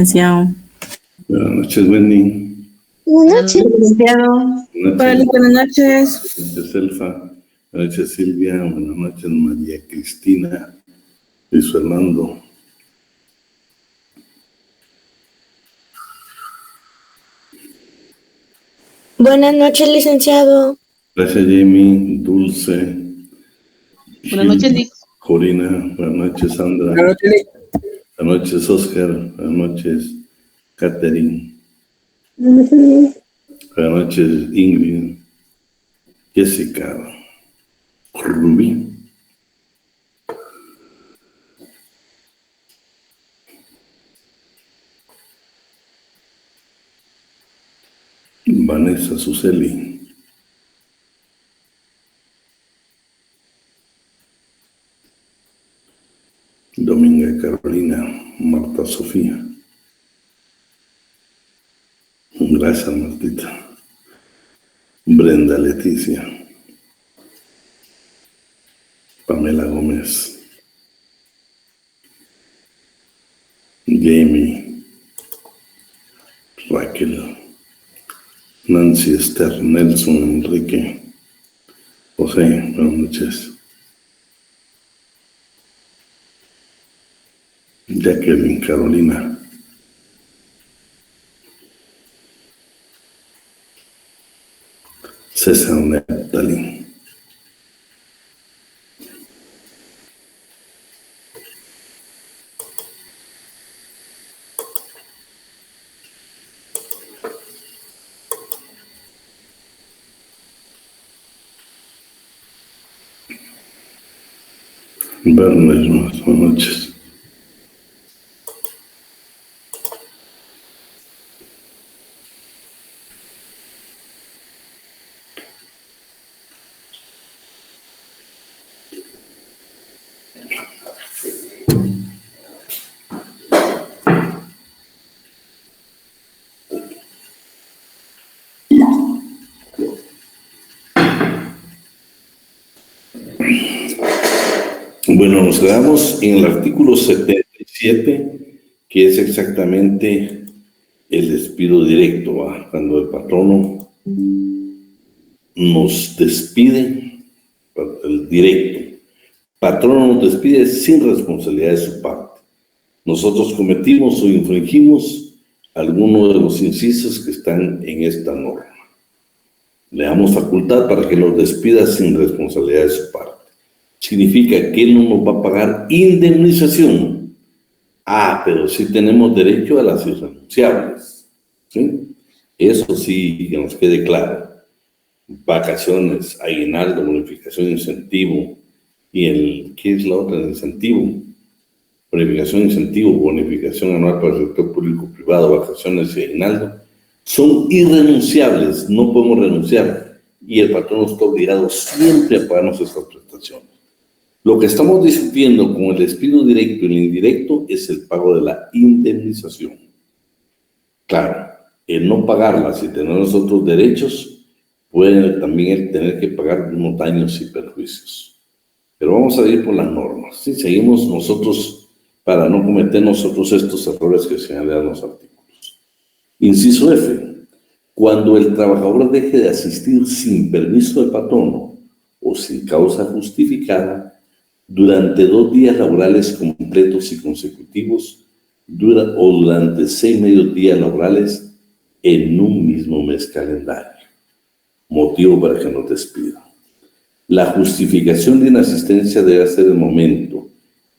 Licenciado. Buenas noches, Wendy. Buenas noches. Licenciado. Buenas noches. Buenas noches, Elfa. Buenas noches, Silvia. Buenas noches, María Cristina. Luis Fernando. Buenas noches, licenciado. Gracias, Jamie. Dulce. Buenas noches, Lick. Corina. Buenas noches, Sandra. Buenas noches, Lick. Buenas noches, Oscar. Buenas noches, Catherine. Buenas noches. Buenas noches, Ingrid. Jessica. Rubí. Vanessa Suseli. Dominga Carolina. Marta Sofía. Gracias, Martita. Brenda Leticia. Pamela Gómez. Jamie. Raquel. Nancy, Esther, Nelson, Enrique. José, buenas noches. Jacqueline, Carolina. César, Natalie. Bernes, buenas noches. Bueno, nos quedamos en el artículo 77, que es exactamente el despido directo, ¿va? Cuando el patrono nos despide, el directo. Patrono nos despide sin responsabilidad de su parte. Nosotros cometimos o infringimos alguno de los incisos que están en esta norma. Le damos facultad para que nos despida sin responsabilidad de su parte. Significa que él no nos va a pagar indemnización. Pero sí tenemos derecho a las irrenunciables, ¿sí? Eso sí, que nos quede claro. Vacaciones, aguinaldo, bonificación, incentivo. ¿Y qué es la otra? El incentivo. Bonificación, incentivo, bonificación anual para el sector público-privado, vacaciones y aguinaldo. Son irrenunciables, no podemos renunciar. Y el patrón está obligado siempre a pagarnos estas prestaciones. Lo que estamos discutiendo con el despido directo y el indirecto es el pago de la indemnización. Claro, el no pagarla, si tenemos otros derechos, puede también tener que pagar unos daños y perjuicios. Pero vamos a ir por las normas. ¿Sí? Seguimos nosotros para no cometer nosotros estos errores que señalan los artículos. Inciso F. Cuando el trabajador deje de asistir sin permiso del patrono o sin causa justificada, durante 2 días laborales completos y consecutivos, o durante 6 medios días laborales en un mismo mes calendario. Motivo para que nos despidan. La justificación de inasistencia debe ser el momento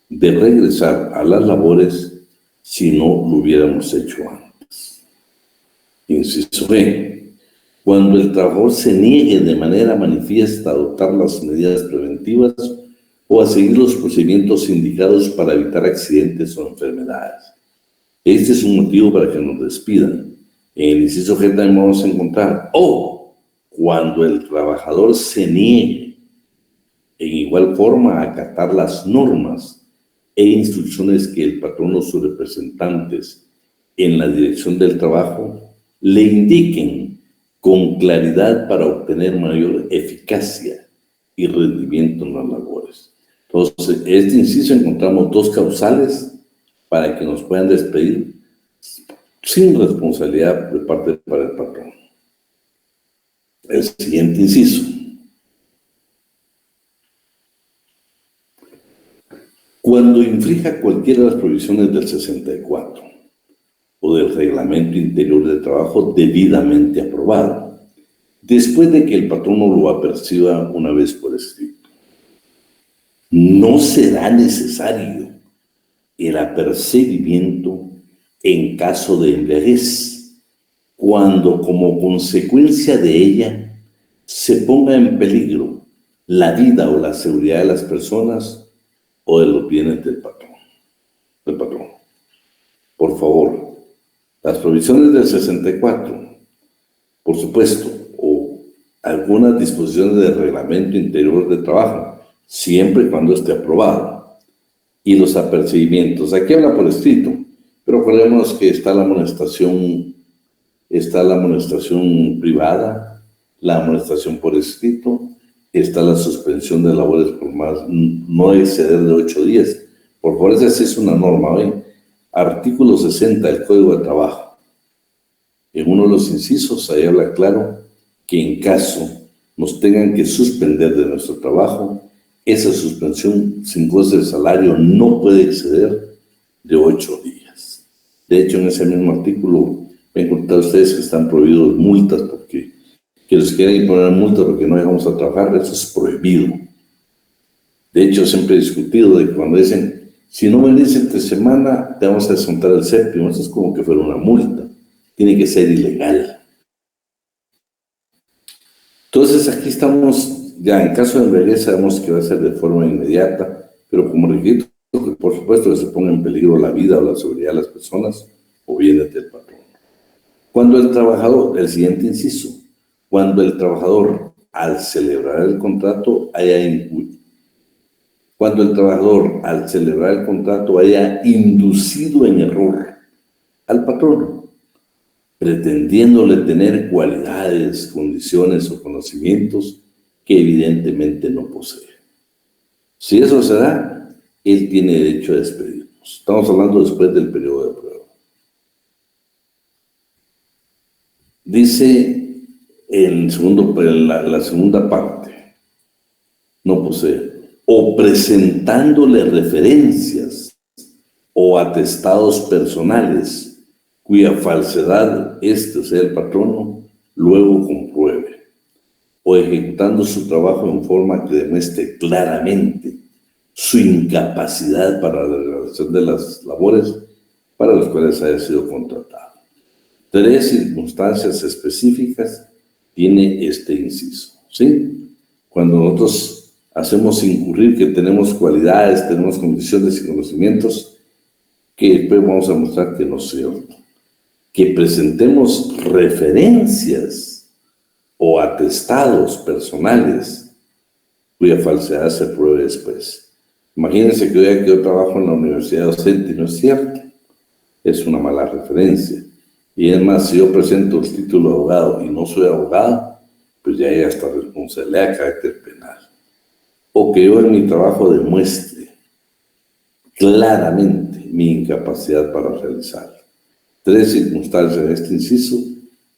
de regresar a las labores si no lo hubiéramos hecho antes. Inciso B. Cuando el trabajador se niegue de manera manifiesta a adoptar las medidas preventivas o a seguir los procedimientos indicados para evitar accidentes o enfermedades. Este es un motivo para que nos despidan. En el inciso G también vamos a encontrar, cuando el trabajador se niegue en igual forma a acatar las normas e instrucciones que el patrón o sus representantes en la dirección del trabajo le indiquen con claridad para obtener mayor eficacia y rendimiento en las labores. Entonces, este inciso encontramos 2 causales para que nos puedan despedir sin responsabilidad de parte para el patrón. El siguiente inciso. Cuando infrija cualquiera de las provisiones del 64 o del Reglamento Interior de Trabajo debidamente aprobado, después de que el patrono lo aperciba una vez por escrito, no será necesario el apercibimiento en caso de embriaguez, cuando como consecuencia de ella se ponga en peligro la vida o la seguridad de las personas o de los bienes del patrón. Por favor, las provisiones del 64, por supuesto, o algunas disposiciones del Reglamento Interior de Trabajo, siempre y cuando esté aprobado, y los apercibimientos. Aquí habla por escrito, pero acordémonos que está la amonestación privada, la amonestación por escrito, está la suspensión de labores por no exceder de 8 días. Por favor, esa sí es una norma, ¿ven? Artículo 60 del Código de Trabajo. En uno de los incisos, ahí habla claro que en caso nos tengan que suspender de nuestro trabajo, esa suspensión sin goce de salario no puede exceder de 8 días. De hecho, en ese mismo artículo, ven contar ustedes que están prohibidos multas porque que les quieren imponer multas porque no llegamos a trabajar, eso es prohibido. De hecho, siempre he discutido de cuando dicen, si no venís entre semana, te vamos a descontar el séptimo. Eso es como que fuera una multa. Tiene que ser ilegal. Entonces, aquí estamos, ya en caso de embriaguez, sabemos que va a ser de forma inmediata, pero como requisito, por supuesto, que se ponga en peligro la vida o la seguridad de las personas o bienes del patrón. Cuando el trabajador, el siguiente inciso, cuando el trabajador, al celebrar el contrato, haya inducido en error al patrono, pretendiéndole tener cualidades, condiciones o conocimientos que evidentemente no posee. Si eso se da, él tiene derecho a despedirnos. Estamos hablando después del periodo de prueba. Dice la segunda parte, no posee, o presentándole referencias o atestados personales cuya falsedad o sea el patrono, luego compruebe, o ejecutando su trabajo en forma que demuestre claramente su incapacidad para la realización de las labores para las cuales haya sido contratado. 3 circunstancias específicas tiene este inciso, ¿sí? Cuando nosotros hacemos incurrir que tenemos cualidades, tenemos condiciones y conocimientos, que después vamos a mostrar que no es cierto. Que presentemos referencias o atestados personales cuya falsedad se pruebe después. Imagínense que yo trabajo en la universidad docente y no es cierto. Es una mala referencia. Y es más, si yo presento el título de abogado y no soy abogado, pues ya hay hasta responsabilidad de carácter penal. O que yo en mi trabajo demuestre claramente mi incapacidad para realizarlo. 3 circunstancias en este inciso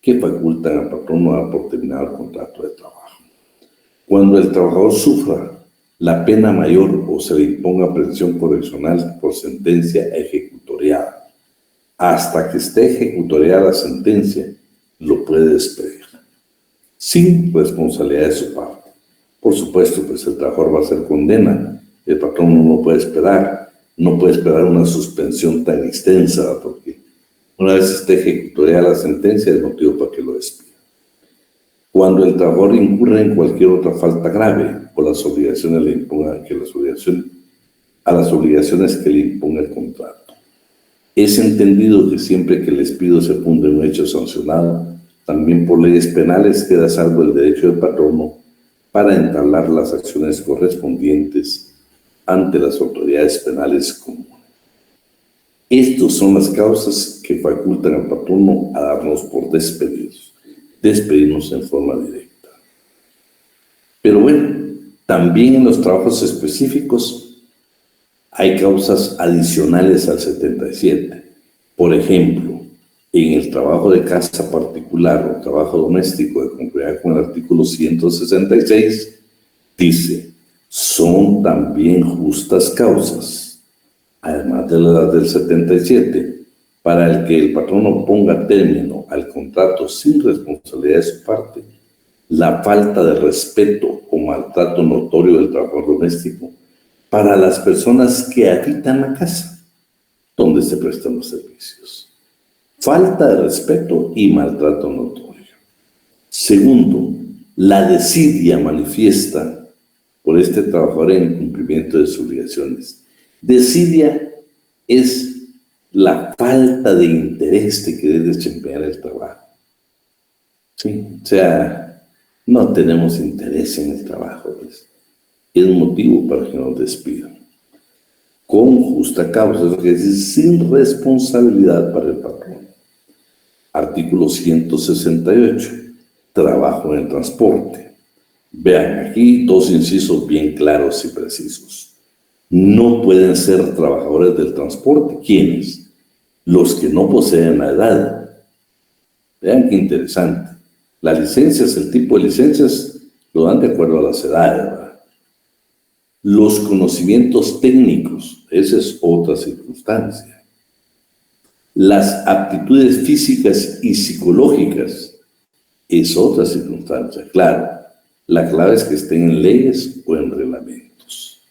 que facultan al patrono a dar por terminado el contrato de trabajo. Cuando el trabajador sufra la pena mayor o se le imponga prisión correccional por sentencia ejecutoriada, hasta que esté ejecutoriada la sentencia, lo puede despedir, sin responsabilidad de su parte. Por supuesto, pues el trabajador va a ser condena, el patrón no puede esperar una suspensión tan extensa, porque una vez esté ejecutoriada la sentencia, es motivo para que lo despida. Cuando el trabajador incurre en cualquier otra falta grave o las obligaciones a las obligaciones que le imponga el contrato. Es entendido que siempre que el despido se funde en un hecho sancionado, también por leyes penales queda salvo el derecho del patrono para entablar las acciones correspondientes ante las autoridades penales comunes. Estas son las causas que facultan al patrono a darnos por despedirnos en forma directa. Pero bueno, también en los trabajos específicos hay causas adicionales al 77. Por ejemplo, En el trabajo de casa particular o trabajo doméstico de conformidad con el artículo 166, dice, son también justas causas, además de las del 77, para el que el patrono ponga término al contrato sin responsabilidad de su parte, la falta de respeto o maltrato notorio del trabajador doméstico para las personas que habitan la casa donde se prestan los servicios. Falta de respeto y maltrato notorio. Segundo, la desidia manifiesta por este trabajador en cumplimiento de sus obligaciones. Desidia es la falta de interés de querer desempeñar el trabajo. ¿Sí? O sea, no tenemos interés en el trabajo, pues. Es motivo para que nos despidan. Con justa causa, es decir, sin responsabilidad para el patrón. Artículo 168, trabajo en el transporte. Vean, aquí dos incisos bien claros y precisos. No pueden ser trabajadores del transporte. ¿Quiénes? Los que no poseen la edad. Vean qué interesante. Las licencias, el tipo de licencias, lo dan de acuerdo a las edades, ¿verdad? Los conocimientos técnicos, esa es otra circunstancia. Las aptitudes físicas y psicológicas es otra circunstancia. Claro, la clave es que estén en leyes o en reglamentos.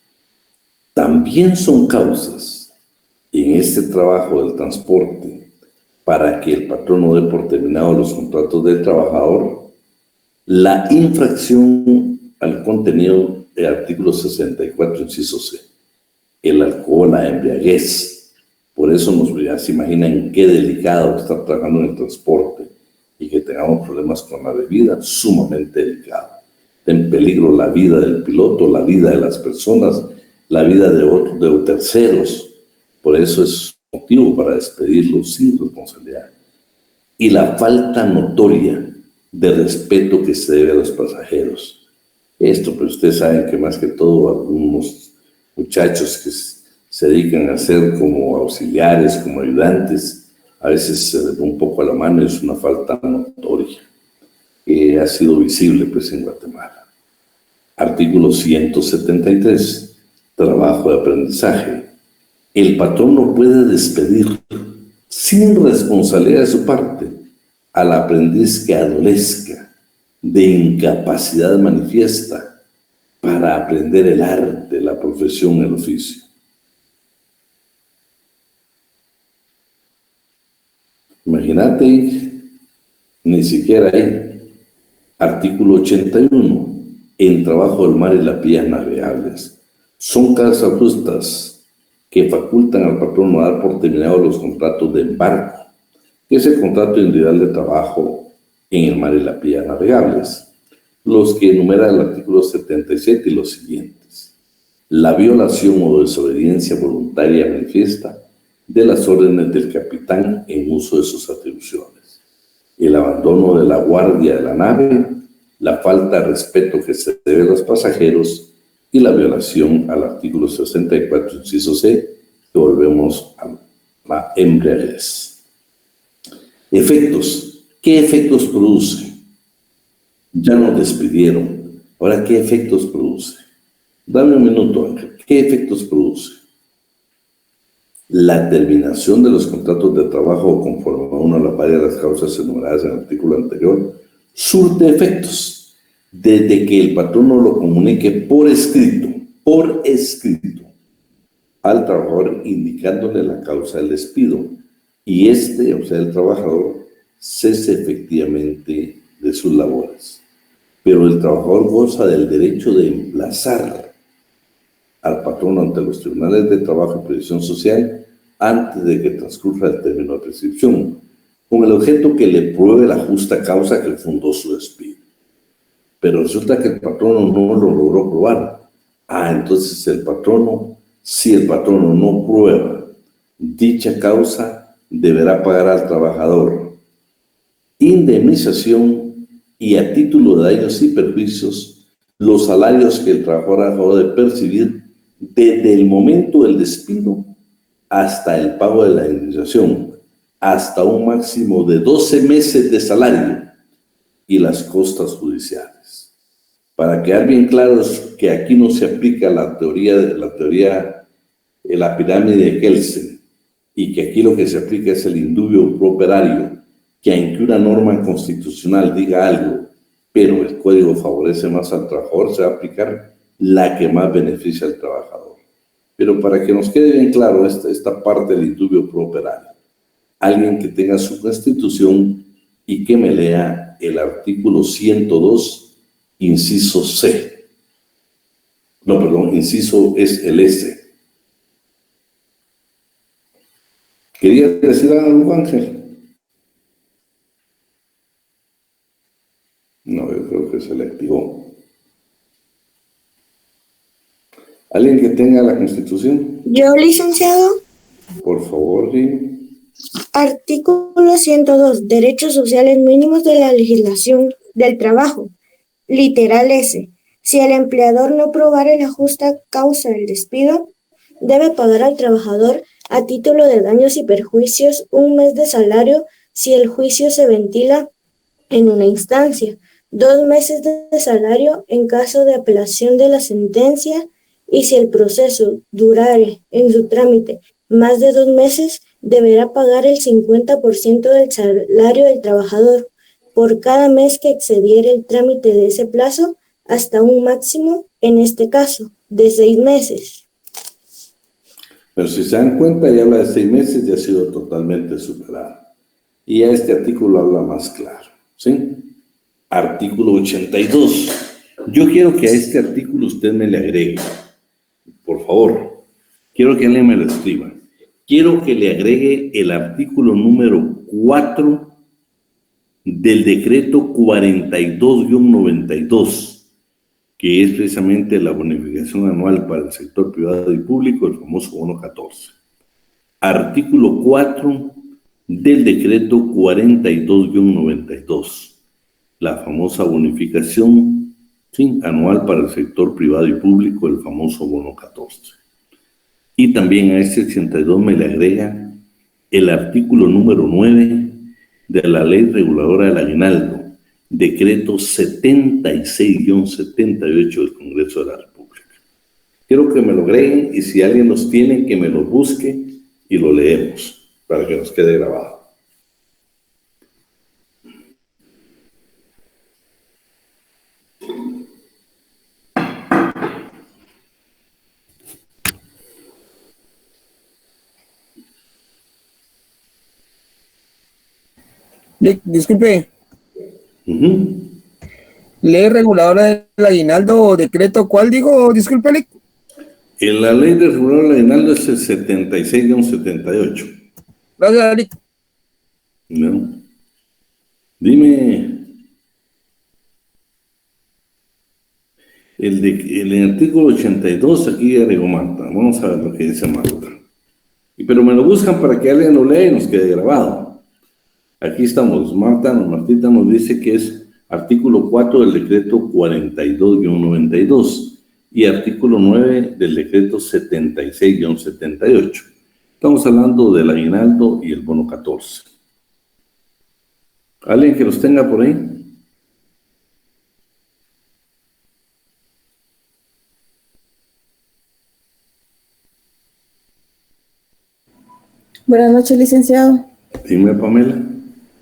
También son causas en este trabajo del transporte para que el patrón no dé por terminado los contratos del trabajador la infracción al contenido del artículo 64, inciso C, el alcohol, la embriaguez. Por eso ya se imaginan qué delicado estar trabajando en el transporte y que tengamos problemas con la bebida, sumamente delicado. En peligro la vida del piloto, la vida de las personas, la vida de terceros. Por eso es motivo para despedirlos sin responsabilidad. Y la falta notoria de respeto que se debe a los pasajeros. Esto, pues ustedes saben que más que todo algunos muchachos que se dedican a ser como auxiliares, como ayudantes, a veces se les da un poco a la mano, es una falta notoria que ha sido visible pues en Guatemala. Artículo 173, trabajo de aprendizaje. El patrón no puede despedir sin responsabilidad de su parte al aprendiz que adolezca de incapacidad manifiesta para aprender el arte, la profesión, el oficio. Imagínate, ni siquiera ahí. Artículo 81, en trabajo del mar y las vías navegables. Son causas justas que facultan al patrón a dar por terminados los contratos de embarque, que es el contrato individual de trabajo en el mar y las vías navegables, los que enumera el artículo 77 y los siguientes. La violación o desobediencia voluntaria manifiesta de las órdenes del capitán en uso de sus atribuciones, el abandono de la guardia de la nave, la falta de respeto que se debe a los pasajeros y la violación al artículo 64, inciso C, que volvemos a la embriaguez. Efectos. ¿Qué efectos produce? Ya nos despidieron. Ahora, ¿qué efectos produce? Dame un minuto, Ángel. ¿Qué efectos produce? La terminación de los contratos de trabajo conforme a una de las causas enumeradas en el artículo anterior surte efectos desde que el patrón no lo comunique por escrito, al trabajador indicándole la causa del despido y o sea, el trabajador, cese efectivamente de sus labores. Pero el trabajador goza del derecho de emplazar al patrón ante los tribunales de trabajo y previsión social antes de que transcurra el término de prescripción, con el objeto que le pruebe la justa causa que fundó su despido. Pero resulta que el patrono no lo logró probar. Entonces si el patrono no prueba dicha causa, deberá pagar al trabajador indemnización y a título de daños y perjuicios los salarios que el trabajador ha dejado de percibir desde el momento del despido hasta el pago de la indemnización, hasta un máximo de 12 meses de salario y las costas judiciales. Para quedar bien claros que aquí no se aplica la teoría de la pirámide de Kelsen, y que aquí lo que se aplica es el indubio pro operario, que aunque una norma constitucional diga algo, pero el código favorece más al trabajador, se va a aplicar la que más beneficia al trabajador. Pero para que nos quede bien claro esta parte del indubio pro operario, alguien que tenga su constitución y que me lea el artículo 102, inciso C. No, perdón, inciso es el S. ¿Quería decir algo, Ángel? No, yo creo que se le activó. ¿Alguien que tenga la Constitución? Yo, licenciado. Por favor, dime. Artículo 102. Derechos sociales mínimos de la legislación del trabajo. Literal S. Si el empleador no probare la justa causa del despido, debe pagar al trabajador a título de daños y perjuicios un mes de salario si el juicio se ventila en una instancia, 2 meses de salario en caso de apelación de la sentencia, y si el proceso durare en su trámite más de 2 meses, deberá pagar el 50% del salario del trabajador por cada mes que excediere el trámite de ese plazo, hasta un máximo, en este caso, de 6 meses. Pero si se dan cuenta, ya habla de 6 meses, ya ha sido totalmente superado. Y ya este artículo habla más claro, ¿sí? Artículo 82. Yo quiero que a este artículo usted me le agregue, por favor. Quiero que alguien me lo escriba. Quiero que le agregue el artículo número 4 del decreto 42-92, que es precisamente la bonificación anual para el sector privado y público, el famoso bono 14. Artículo 4 del decreto 42-92, la famosa bonificación, ¿sí?, anual para el sector privado y público, el famoso bono 14. Y también a este 82 me le agrega el artículo número 9 de la Ley Reguladora del Aguinaldo, decreto 76-78 del Congreso de la República. Quiero que me lo agreguen, y si alguien los tiene, que me lo busque y lo leemos para que nos quede grabado. Disculpe, Uh-huh. ley reguladora del aguinaldo o decreto, ¿cuál dijo? Disculpe, Lick. En la Ley de Reguladora del Aguinaldo es el 76-78. Gracias, Lick. ¿No? Dime. El artículo 82, aquí agregó Marta. Vamos a ver lo que dice Marta. Pero me lo buscan para que alguien lo lea y nos quede grabado. Aquí estamos. Martita nos dice que es artículo 4 del decreto 42-92 y artículo 9 del decreto 76-78. Estamos hablando del aguinaldo y el bono 14. ¿Alguien que los tenga por ahí? Buenas noches, licenciado. Dime, Pamela.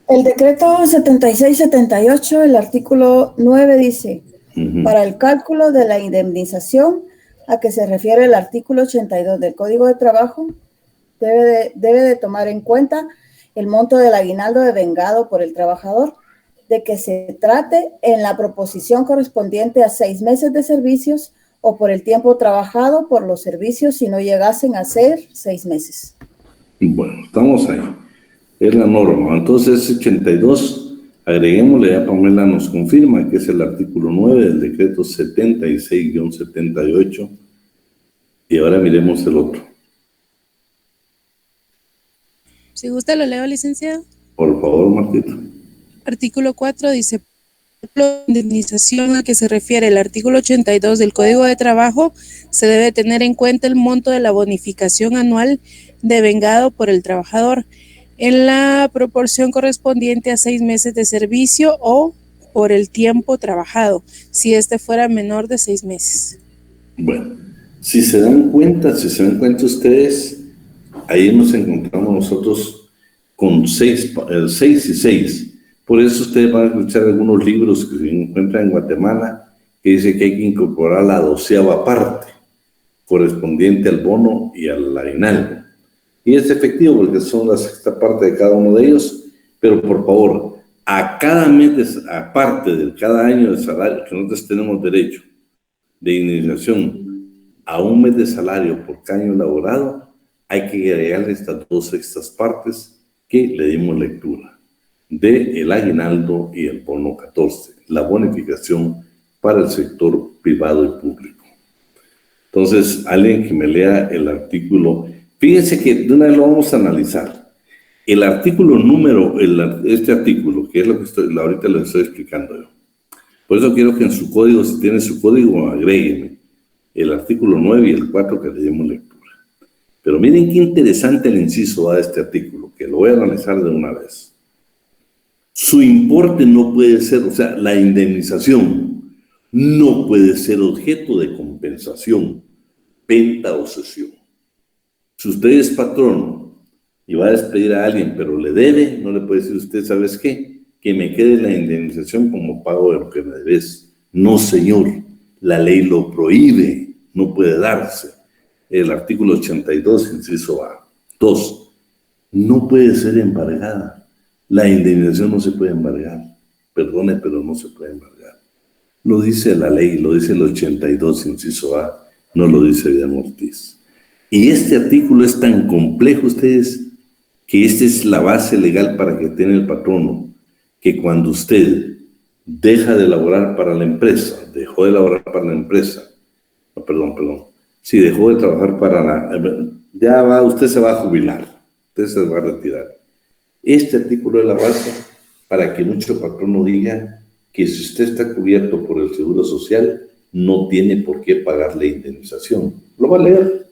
El decreto 76-78, el artículo 9 dice, para el cálculo de la indemnización a que se refiere el artículo 82 del Código de Trabajo, debe de tomar en cuenta el monto del aguinaldo devengado por el trabajador, de que se trate en la proposición correspondiente a 6 meses de servicios o por el tiempo trabajado por los servicios si no llegasen a ser 6 meses. Bueno, estamos ahí. Es la norma. Entonces, 82, agreguémosle, ya Pamela nos confirma que es el artículo 9 del decreto 76-78. Y ahora miremos el otro. Si gusta, lo leo, licenciado. Por favor, Martita. Artículo 4 dice, la indemnización a que se refiere el artículo 82 del Código de Trabajo, se debe tener en cuenta el monto de la bonificación anual devengado por el trabajador. en la proporción correspondiente a 6 meses de servicio o por el tiempo trabajado, si este fuera menor de 6 meses. Bueno, si se dan cuenta ustedes, ahí nos encontramos nosotros con 6 y 6. Por eso ustedes van a escuchar algunos libros que se encuentran en Guatemala que dice que hay que incorporar la 12ª parte correspondiente al bono y al aguinaldo. Y es efectivo porque son la 6ª parte de cada uno de ellos, pero por favor, a cada mes, aparte de cada año de salario que nosotros tenemos derecho de indemnización a un mes de salario por cada año laborado, hay que agregarle estas 2/6 partes que le dimos lectura del aguinaldo y el bono 14, la bonificación para el sector privado y público. Entonces, alguien que me lea el artículo, fíjense que de una vez lo vamos a analizar. El artículo este artículo, que es lo que ahorita les estoy explicando yo. Por eso quiero que en su código, si tiene su código, agréguenme el artículo 9 y el 4 que le dimos lectura. Pero miren qué interesante el inciso A de este artículo, que lo voy a analizar de una vez. Su importe no puede ser, o sea, la indemnización no puede ser objeto de compensación, venta o cesión. Si usted es patrón y va a despedir a alguien, pero le debe, no le puede decir usted, ¿sabes qué? Que me quede la indemnización como pago de lo que me debes. No, señor, la ley lo prohíbe, no puede darse. El artículo 82, inciso A. 2, no puede ser embargada. La indemnización no se puede embargar. Perdone, pero no se puede embargar. Lo dice la ley, lo dice el 82, inciso A, no lo dice Diana Ortiz. Y este artículo es tan complejo, ustedes, que esta es la base legal para que tenga el patrono, que cuando usted deja de laborar para la empresa, dejó de laborar para la empresa, si dejó de trabajar para la, usted se va a jubilar, usted se va a retirar. Este artículo es la base para que mucho patrono diga que si usted está cubierto por el Seguro Social, no tiene por qué pagar la indemnización. Lo va a leer.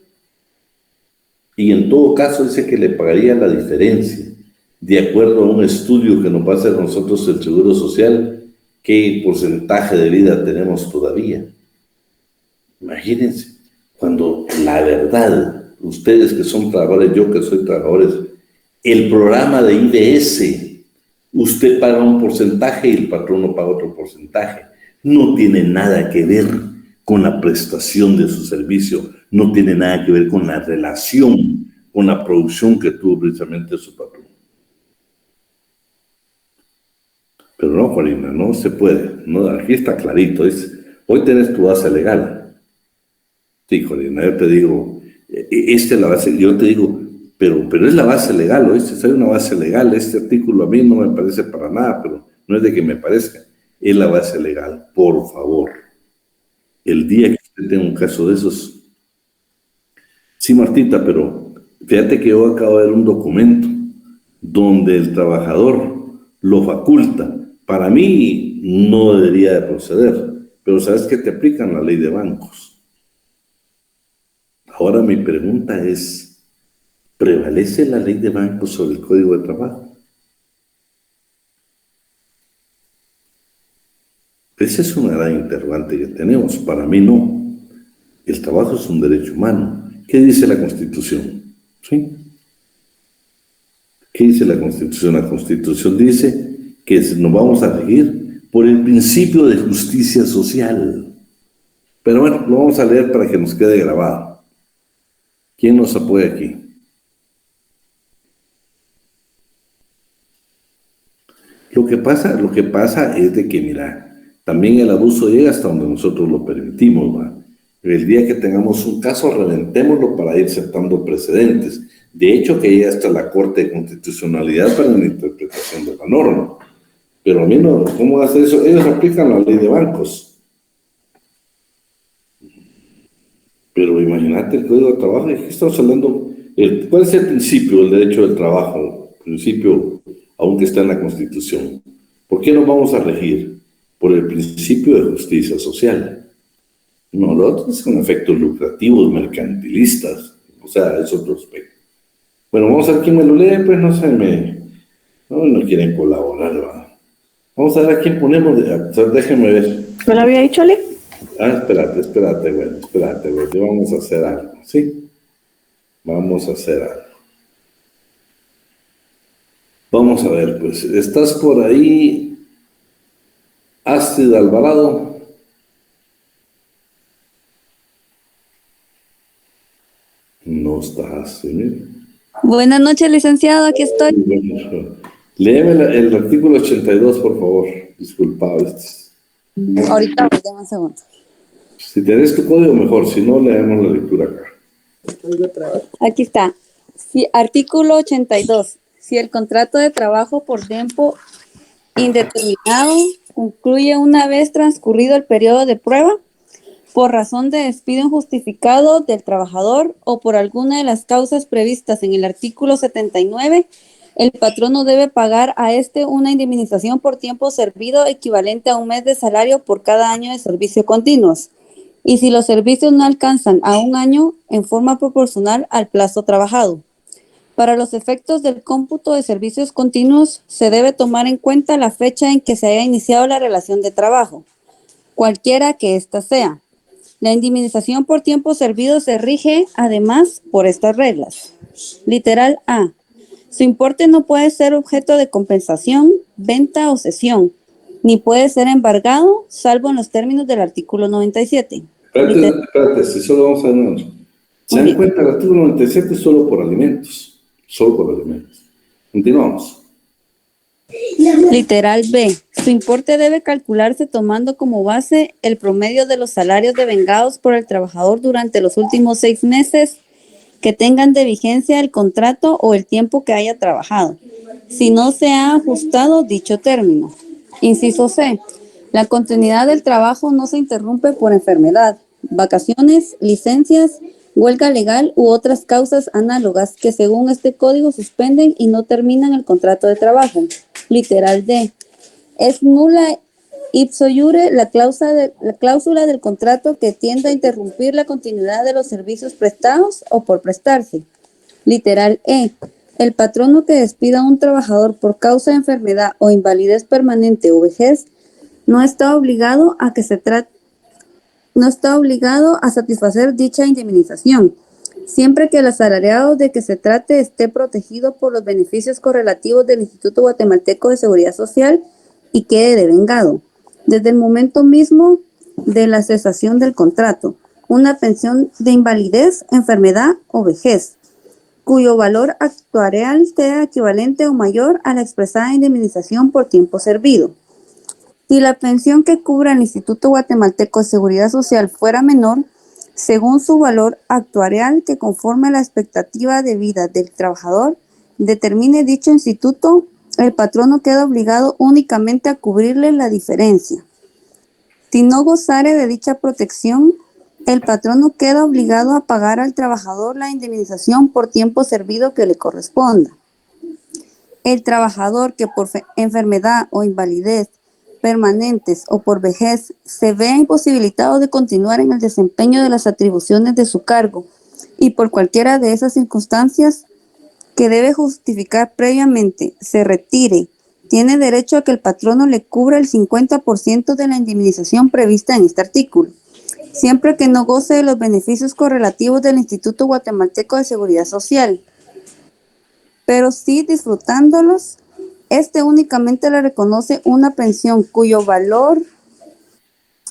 Y en todo caso dice que le pagaría la diferencia, de acuerdo a un estudio que nos va a hacer nosotros el Seguro Social, qué porcentaje de vida tenemos todavía. Imagínense, cuando la verdad, ustedes que son trabajadores, yo que soy trabajadores, el programa de IBS, usted paga un porcentaje y el patrono paga otro porcentaje. No tiene nada que ver con la prestación de su servicio, no tiene nada que ver con la relación, con la producción que tuvo precisamente su patrón. Pero no, Juanina, no se puede. No, aquí está clarito. Hoy tenés tu base legal. Sí, Juanina, yo te digo, esta es la base, yo te digo, pero es la base legal, ¿oíste? Si hay una base legal, este artículo a mí no me parece para nada, pero no es de que me parezca, es la base legal, por favor. El día que usted tenga un caso de esos, sí, Martita, pero fíjate que yo acabo de ver un documento donde el trabajador lo faculta. Para mí no debería de proceder, pero sabes que te aplican la ley de bancos. Ahora mi pregunta es, ¿prevalece la ley de bancos sobre el Código de Trabajo? Esa es una gran interrogante que tenemos. Para mí no. El trabajo es un derecho humano. ¿Qué dice la Constitución? ¿Sí? ¿Qué dice la Constitución? La Constitución dice que nos vamos a regir por el principio de justicia social. Pero bueno, lo vamos a leer para que nos quede grabado. ¿Quién nos apoya aquí? Lo que pasa es de que, mira, también el abuso llega hasta donde nosotros lo permitimos, ¿va? El día que tengamos un caso, reventémoslo para ir sentando precedentes. De hecho, que llega hasta la Corte de Constitucionalidad para la interpretación de la norma. Pero a mí no, ¿cómo hace eso? Ellos aplican la ley de bancos. Pero imagínate el Código de Trabajo, ¿de qué estamos hablando? ¿Cuál es el principio del derecho del trabajo? Principio, aunque está en la Constitución. ¿Por qué nos vamos a regir? Por el principio de justicia social. No, lo otro es con efectos lucrativos, mercantilistas. O sea, es otro aspecto. Bueno, vamos a ver quién me lo lee, pues no se me... No quieren colaborar, ¿verdad? Vamos a ver a quién ponemos, déjenme ver. ¿Me lo había dicho, Ale? Espérate, güey, vamos a hacer algo, ¿sí? Vamos a hacer algo. Vamos a ver, pues, ¿estás por ahí, Astrid Alvarado? No estás, ¿sí? Buenas noches, licenciado, aquí estoy. Léeme el artículo 82, por favor. Disculpa. Ahorita, dame un segundo. Si tenés tu código, mejor. Si no, leemos la lectura acá. Aquí está. Artículo 82. Si el contrato de trabajo por tiempo indeterminado concluye una vez transcurrido el periodo de prueba, por razón de despido injustificado del trabajador o por alguna de las causas previstas en el artículo 79, el patrono debe pagar a este una indemnización por tiempo servido equivalente a un mes de salario por cada año de servicio continuos. Y si los servicios no alcanzan a un año, en forma proporcional al plazo trabajado. Para los efectos del cómputo de servicios continuos, se debe tomar en cuenta la fecha en que se haya iniciado la relación de trabajo, cualquiera que ésta sea. La indemnización por tiempo servido se rige, además, por estas reglas. Literal A. Su importe no puede ser objeto de compensación, venta o cesión, ni puede ser embargado, salvo en los términos del artículo 97. Espérate, si solo vamos a ver. Se dan cuenta, el artículo 97 es solo por alimentos. Solo por alimentos. Continuamos. Literal B. Su importe debe calcularse tomando como base el promedio de los salarios devengados por el trabajador durante los últimos 6 meses que tengan de vigencia el contrato o el tiempo que haya trabajado, si no se ha ajustado dicho término. Inciso C. La continuidad del trabajo no se interrumpe por enfermedad, vacaciones, licencias, huelga legal u otras causas análogas que según este código suspenden y no terminan el contrato de trabajo. Literal D. Es nula ipso iure la cláusula del contrato que tienda a interrumpir la continuidad de los servicios prestados o por prestarse. Literal E. El patrono que despida a un trabajador por causa de enfermedad o invalidez permanente o vejez no está obligado a satisfacer dicha indemnización, siempre que el asalariado de que se trate esté protegido por los beneficios correlativos del Instituto Guatemalteco de Seguridad Social y quede devengado, desde el momento mismo de la cesación del contrato, una pensión de invalidez, enfermedad o vejez, cuyo valor actuarial sea equivalente o mayor a la expresada indemnización por tiempo servido. Si la pensión que cubra el Instituto Guatemalteco de Seguridad Social fuera menor, según su valor actuarial que conforme a la expectativa de vida del trabajador, determine dicho instituto, el patrono queda obligado únicamente a cubrirle la diferencia. Si no gozare de dicha protección, el patrono queda obligado a pagar al trabajador la indemnización por tiempo servido que le corresponda. El trabajador que por enfermedad o invalidez permanentes o por vejez se vea imposibilitado de continuar en el desempeño de las atribuciones de su cargo y por cualquiera de esas circunstancias que debe justificar previamente se retire, tiene derecho a que el patrono le cubra el 50% de la indemnización prevista en este artículo, siempre que no goce de los beneficios correlativos del Instituto Guatemalteco de Seguridad Social, pero sí disfrutándolos. Este únicamente le reconoce una pensión cuyo valor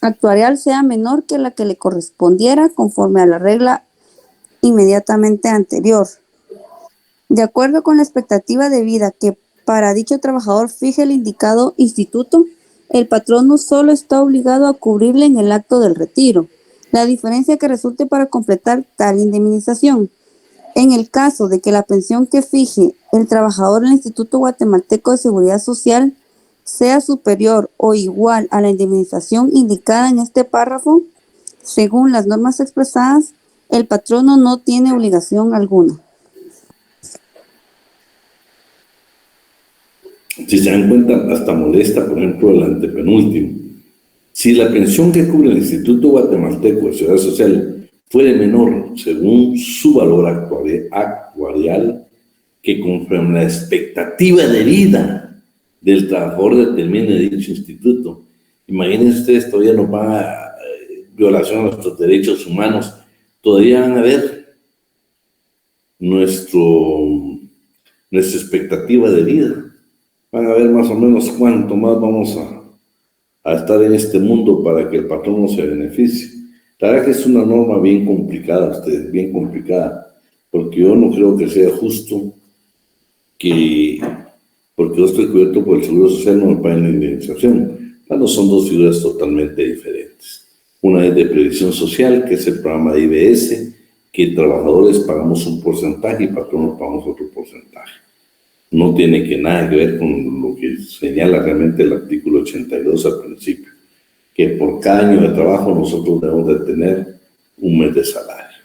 actuarial sea menor que la que le correspondiera conforme a la regla inmediatamente anterior. De acuerdo con la expectativa de vida que para dicho trabajador fije el indicado instituto, el patrono solo está obligado a cubrirle en el acto del retiro la diferencia que resulte para completar tal indemnización. En el caso de que la pensión que fije el trabajador en el Instituto Guatemalteco de Seguridad Social sea superior o igual a la indemnización indicada en este párrafo, según las normas expresadas, el patrono no tiene obligación alguna. Si se dan cuenta, hasta molesta, por ejemplo, el antepenúltimo. Si la pensión que cubre el Instituto Guatemalteco de Seguridad Social fuere menor según su valor actuarial, que conforme a la expectativa de vida del trabajador determine dicho instituto. Imagínense ustedes, todavía nos van a violación a nuestros derechos humanos, todavía van a ver nuestra expectativa de vida. Van a ver más o menos cuánto más vamos a estar en este mundo para que el patrón no se beneficie. La verdad que es una norma bien complicada, ustedes, bien complicada, porque yo no creo que sea justo que, porque yo estoy cubierto por el Seguro Social, no me paguen la indemnización. Claro, son dos figuras totalmente diferentes. Una es de previsión social, que es el programa de IBS, que trabajadores pagamos un porcentaje y patronos pagamos otro porcentaje. No tiene que nada que ver con lo que señala realmente el artículo 82 al principio, que por cada año de trabajo nosotros debemos de tener un mes de salario.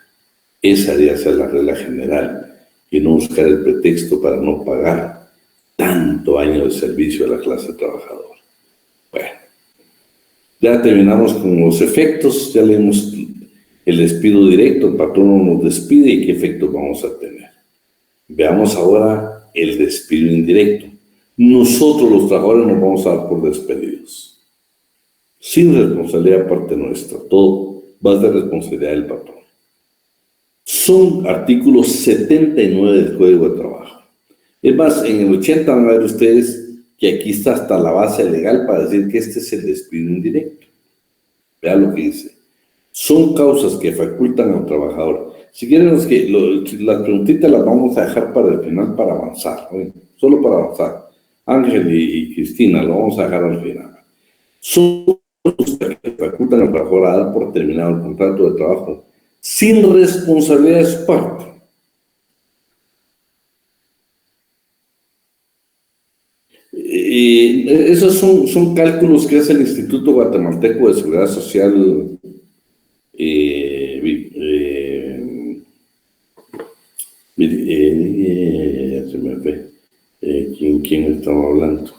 Esa debería ser la regla general y no buscar el pretexto para no pagar tanto año de servicio a la clase trabajadora. Bueno, ya terminamos con los efectos, ya leímos el despido directo, el patrón nos despide y qué efectos vamos a tener. Veamos ahora el despido indirecto. Nosotros los trabajadores nos vamos a dar por despedidos, sin responsabilidad parte nuestra, todo va a ser responsabilidad del patrón. Son artículos 79 del Código de Trabajo. Es más, en el 80 van a ver ustedes que aquí está hasta la base legal para decir que este es el despido indirecto. Vean lo que dice. Son causas que facultan al trabajador. Si quieren, las preguntitas las vamos a dejar para el final para avanzar, ¿no? Solo para avanzar. Ángel y Cristina, lo vamos a dejar al final. Son causas que facultan al trabajador a dar por terminado el contrato de trabajo sin responsabilidad de su parte. Esos son cálculos que hace el Instituto Guatemalteco de Seguridad Social. Se me fue. ¿Quién estaba hablando?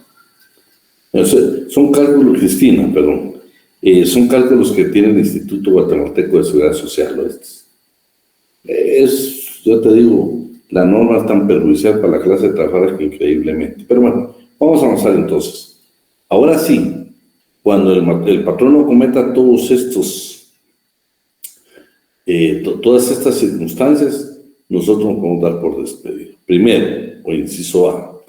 Son cálculos, Cristina, perdón. Son cálculos que tiene el Instituto Guatemalteco de Seguridad Social. Yo te digo, la norma es tan perjudicial para la clase de trabajadores que increíblemente. Pero bueno, vamos a avanzar entonces. Ahora sí, cuando el patrón no cometa todos estos, todas estas circunstancias, nosotros nos podemos dar por despedido. Primero, o inciso A,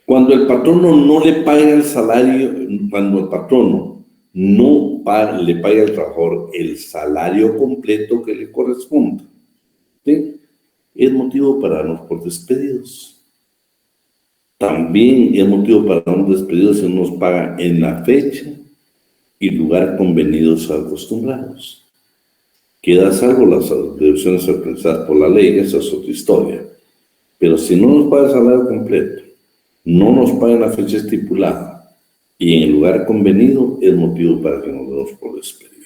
cuando el patrono no le paga el salario, cuando el patrono no le paga al trabajador el salario completo que le corresponda, ¿sí? Es motivo para darnos por despedidos. También es motivo para darnos despedidos si no nos paga en la fecha y lugar convenidos o acostumbrados. Queda salvo las deducciones autorizadas por la ley, esa es otra historia. Pero si no nos paga el salario completo, no nos paga en la fecha estipulada y en el lugar convenido, es motivo para que nos demos por despedidos.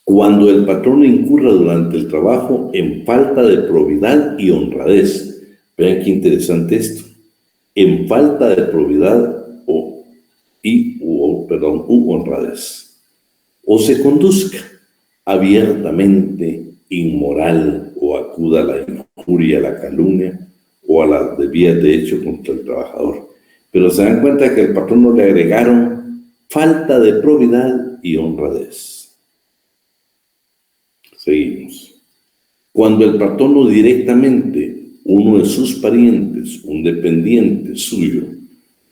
Cuando el patrón incurra durante el trabajo en falta de probidad y honradez, vean qué interesante esto, en falta de probidad u honradez, o se conduzca abiertamente inmoral o acuda a la injuria, a la calumnia o a las desvías de hecho contra el trabajador. Pero se dan cuenta que al patrón no le agregaron falta de probidad y honradez. Seguimos. Cuando el patrono directamente, uno de sus parientes, un dependiente suyo,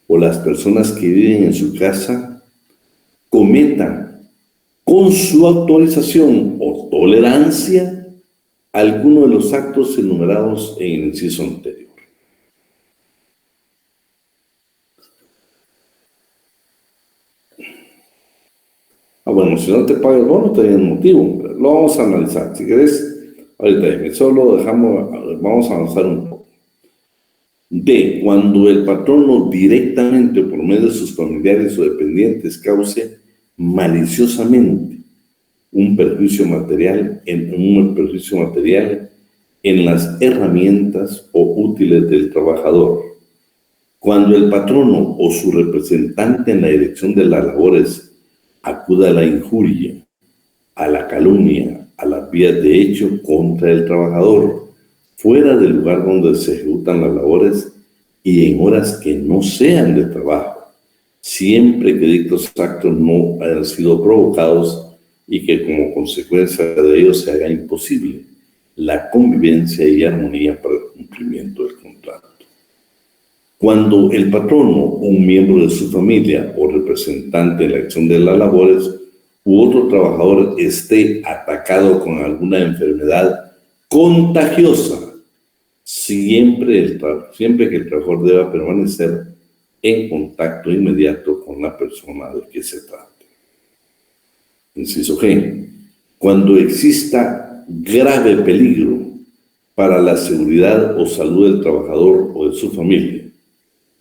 o las personas que viven en su casa, cometan con su autorización o tolerancia alguno de los actos enumerados en el inciso anterior. Bueno, si no te paga el bono, te un motivo. Lo vamos a analizar. Si querés, ahorita solo vamos a avanzar un poco. D. Cuando el patrono directamente o por medio de sus familiares o dependientes cause maliciosamente un perjuicio material en las herramientas o útiles del trabajador. Cuando el patrono o su representante en la dirección de las labores acuda a la injuria, a la calumnia, a las vías de hecho contra el trabajador, fuera del lugar donde se ejecutan las labores y en horas que no sean de trabajo, siempre que dichos actos no hayan sido provocados y que como consecuencia de ello se haga imposible la convivencia y armonía para el cumplimiento del contrato. Cuando el patrono, un miembro de su familia o representante en la acción de las labores u otro trabajador esté atacado con alguna enfermedad contagiosa, siempre que el trabajador deba permanecer en contacto inmediato con la persona de que se trate. Inciso G. Cuando exista grave peligro para la seguridad o salud del trabajador o de su familia,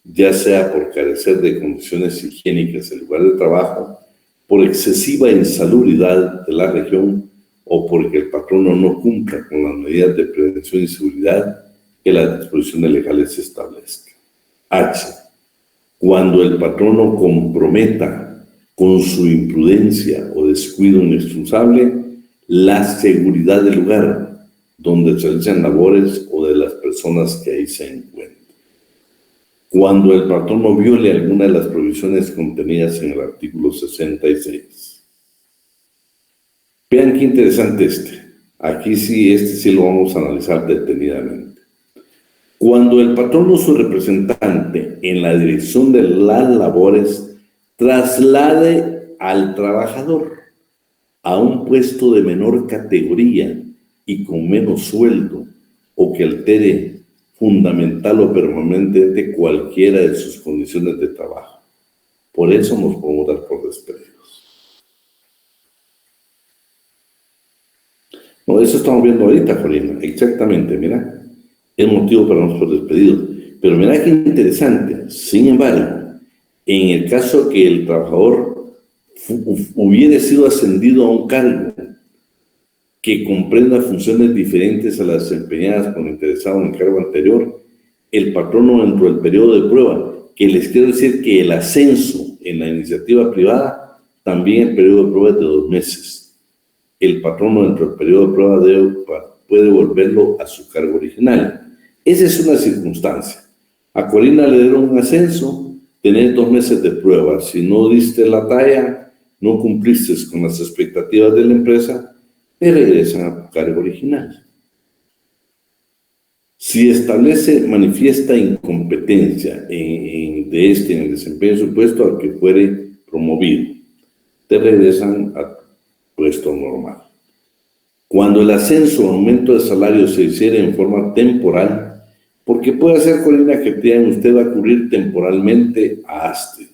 ya sea por carecer de condiciones higiénicas en el lugar de trabajo, por excesiva insalubridad de la región o porque el patrono no cumpla con las medidas de prevención y seguridad que las disposiciones legales establezcan. H. Cuando el patrono comprometa con su imprudencia o descuido inexcusable la seguridad del lugar donde se realizan labores o de las personas que ahí se encuentran. Cuando el patrono viole alguna de las provisiones contenidas en el artículo 66. Vean qué interesante Aquí sí lo vamos a analizar detenidamente. Cuando el patrono o su representante en la dirección de las labores traslade al trabajador a un puesto de menor categoría y con menos sueldo o que altere fundamental o permanentemente cualquiera de sus condiciones de trabajo. Por eso nos podemos dar por despedidos. No, eso estamos viendo ahorita, Corina. Exactamente, mira. Es motivo para darnos por despedidos. Pero mira qué interesante. Sin embargo, en el caso que el trabajador hubiera sido ascendido a un cargo que comprenda funciones diferentes a las desempeñadas por el interesado en el cargo anterior, el patrono dentro del periodo de prueba, que les quiero decir que el ascenso en la iniciativa privada, también el periodo de prueba es de 2 meses. El patrono dentro del periodo de prueba puede volverlo a su cargo original. Esa es una circunstancia. A Corina le dieron un ascenso, tenés 2 meses de prueba. Si no diste la talla, no cumpliste con las expectativas de la empresa, te regresan a tu cargo original. Si manifiesta incompetencia en el desempeño de su puesto al que fuere promovido, te regresan a tu puesto normal. Cuando el ascenso o aumento de salario se hiciera en forma temporal, porque puede ser, Corina, que usted va a ocurrir temporalmente a Astrid,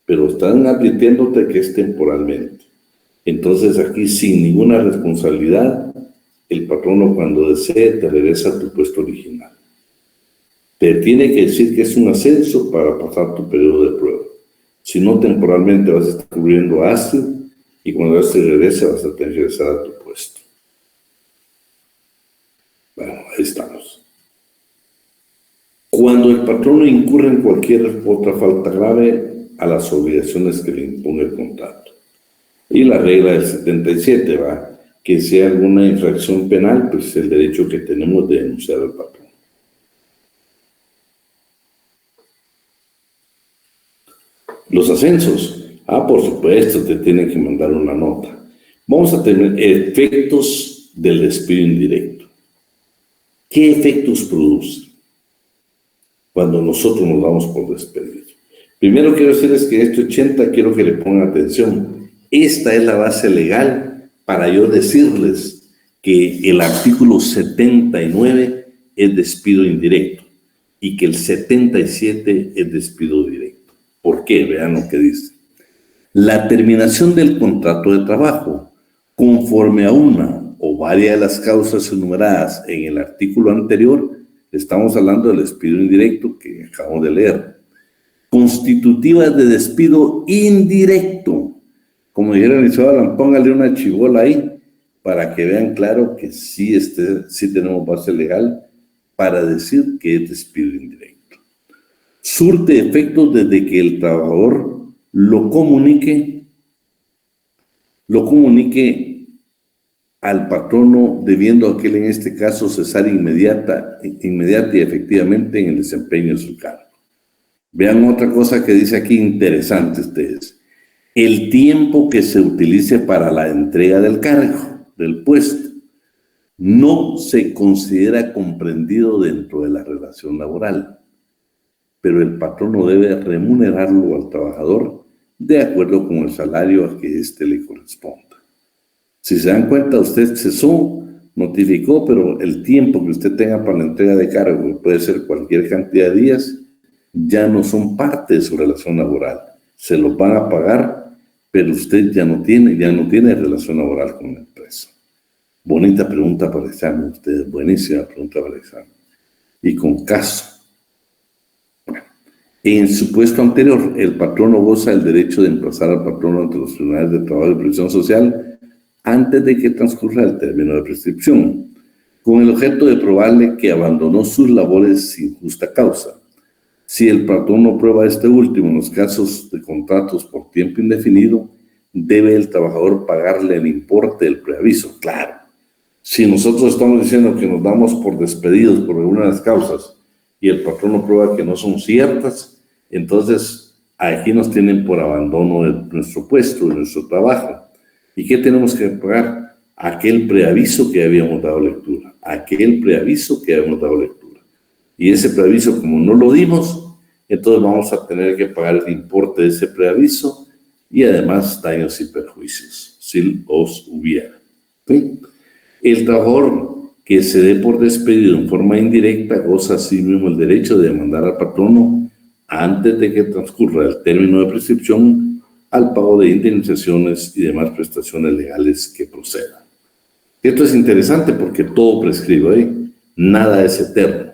pero están advirtiéndote que es temporalmente. Entonces aquí, sin ninguna responsabilidad, el patrono cuando desee te regresa a tu puesto original. Te tiene que decir que es un ascenso para pasar tu periodo de prueba. Si no, temporalmente vas a estar cubriendo a Astrid y cuando Astrid regrese vas a tener que regresar a tu puesto. Bueno, ahí estamos. Cuando el patrono incurre en cualquier otra falta grave a las obligaciones que le imponga el contrato. Y la regla del 77 va, que si hay alguna infracción penal, pues es el derecho que tenemos de denunciar al patrón. Los ascensos. Por supuesto, te tienen que mandar una nota. Vamos a tener efectos del despido indirecto. ¿Qué efectos produce cuando nosotros nos damos por despedidos? Primero quiero decirles que este 80 quiero que le pongan atención. Esta es la base legal para yo decirles que el artículo 79 es despido indirecto y que el 77 es despido directo. ¿Por qué? Vean lo que dice. La terminación del contrato de trabajo conforme a una o varias de las causas enumeradas en el artículo anterior, estamos hablando del despido indirecto que acabamos de leer, constitutivas de despido indirecto. Como dijeron, póngale una chibola ahí para que vean claro que sí tenemos base legal para decir que es despido indirecto. Surte efectos desde que el trabajador lo comunique al patrono, debiendo aquel en este caso cesar inmediata y efectivamente en el desempeño de su cargo. Vean otra cosa que dice aquí interesante ustedes. El tiempo que se utilice para la entrega del cargo, del puesto, no se considera comprendido dentro de la relación laboral, pero el patrono debe remunerarlo al trabajador de acuerdo con el salario a que éste le corresponda. Si se dan cuenta, usted cesó, notificó, pero el tiempo que usted tenga para la entrega de cargo, que puede ser cualquier cantidad de días, ya no son parte de su relación laboral. Se lo van a pagar, pero usted ya no tiene relación laboral con la empresa. Bonita pregunta para el examen, ustedes, buenísima pregunta para el examen. Y con caso. En su puesto anterior, el patrono goza del derecho de emplazar al patrono ante los tribunales de trabajo y previsión social antes de que transcurra el término de prescripción, con el objeto de probarle que abandonó sus labores sin justa causa. Si el patrón no prueba este último en los casos de contratos por tiempo indefinido, debe el trabajador pagarle el importe del preaviso. Claro, si nosotros estamos diciendo que nos damos por despedidos por alguna de las causas y el patrón no prueba que no son ciertas, entonces aquí nos tienen por abandono de nuestro puesto, de nuestro trabajo. ¿Y qué tenemos que pagar? Aquel preaviso que habíamos dado lectura. Y ese preaviso, como no lo dimos, entonces vamos a tener que pagar el importe de ese preaviso y además daños y perjuicios, si os hubiera. ¿Sí? El trabajador que se dé por despedido en forma indirecta goza así mismo el derecho de demandar al patrono antes de que transcurra el término de prescripción al pago de indemnizaciones y demás prestaciones legales que procedan. Esto es interesante porque todo prescribe, ¿eh? Nada es eterno.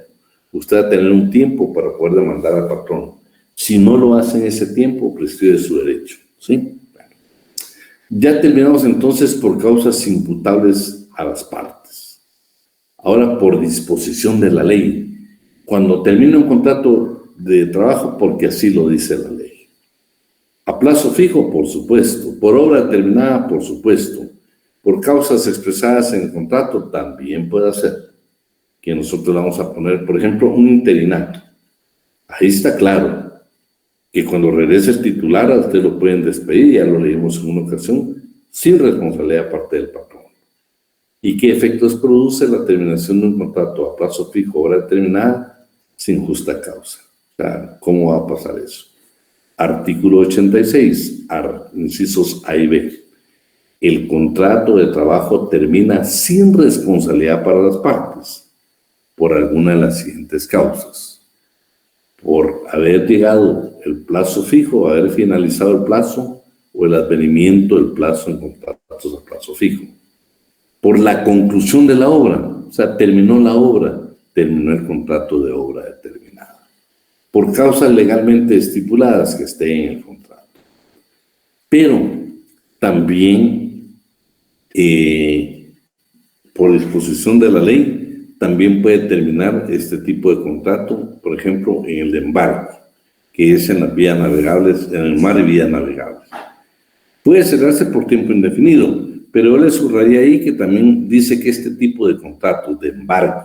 Usted va a tener un tiempo para poder demandar al patrono. Si no lo hace en ese tiempo, prescribe su derecho, ¿sí? Bueno. Ya terminamos entonces por causas imputables a las partes. Ahora, por disposición de la ley. Cuando termina un contrato de trabajo, porque así lo dice la ley. A plazo fijo, por supuesto. Por obra determinada, por supuesto. Por causas expresadas en el contrato, también puede ser. Que nosotros vamos a poner, por ejemplo, un interinato. Ahí está claro que cuando regrese el titular, a usted lo pueden despedir, ya lo leímos en una ocasión, sin responsabilidad parte del patrón. ¿Y qué efectos produce la terminación de un contrato a plazo fijo, obra determinada, sin justa causa? O sea, ¿cómo va a pasar eso? Artículo 86, incisos A y B. El contrato de trabajo termina sin responsabilidad para las partes, por alguna de las siguientes causas. Por haber llegado el plazo fijo, haber finalizado el plazo, o el advenimiento del plazo en contratos a plazo fijo. Por la conclusión de la obra, o sea, terminó la obra, terminó el contrato de obra determinada. Por causas legalmente estipuladas que estén en el contrato. Pero también, por disposición de la ley, también puede terminar este tipo de contrato, por ejemplo, en el de embargo, que es en las vías navegables, en el mar y vías navegables. Puede cerrarse por tiempo indefinido, pero yo le subrayaría ahí que también dice que este tipo de contratos de embargo,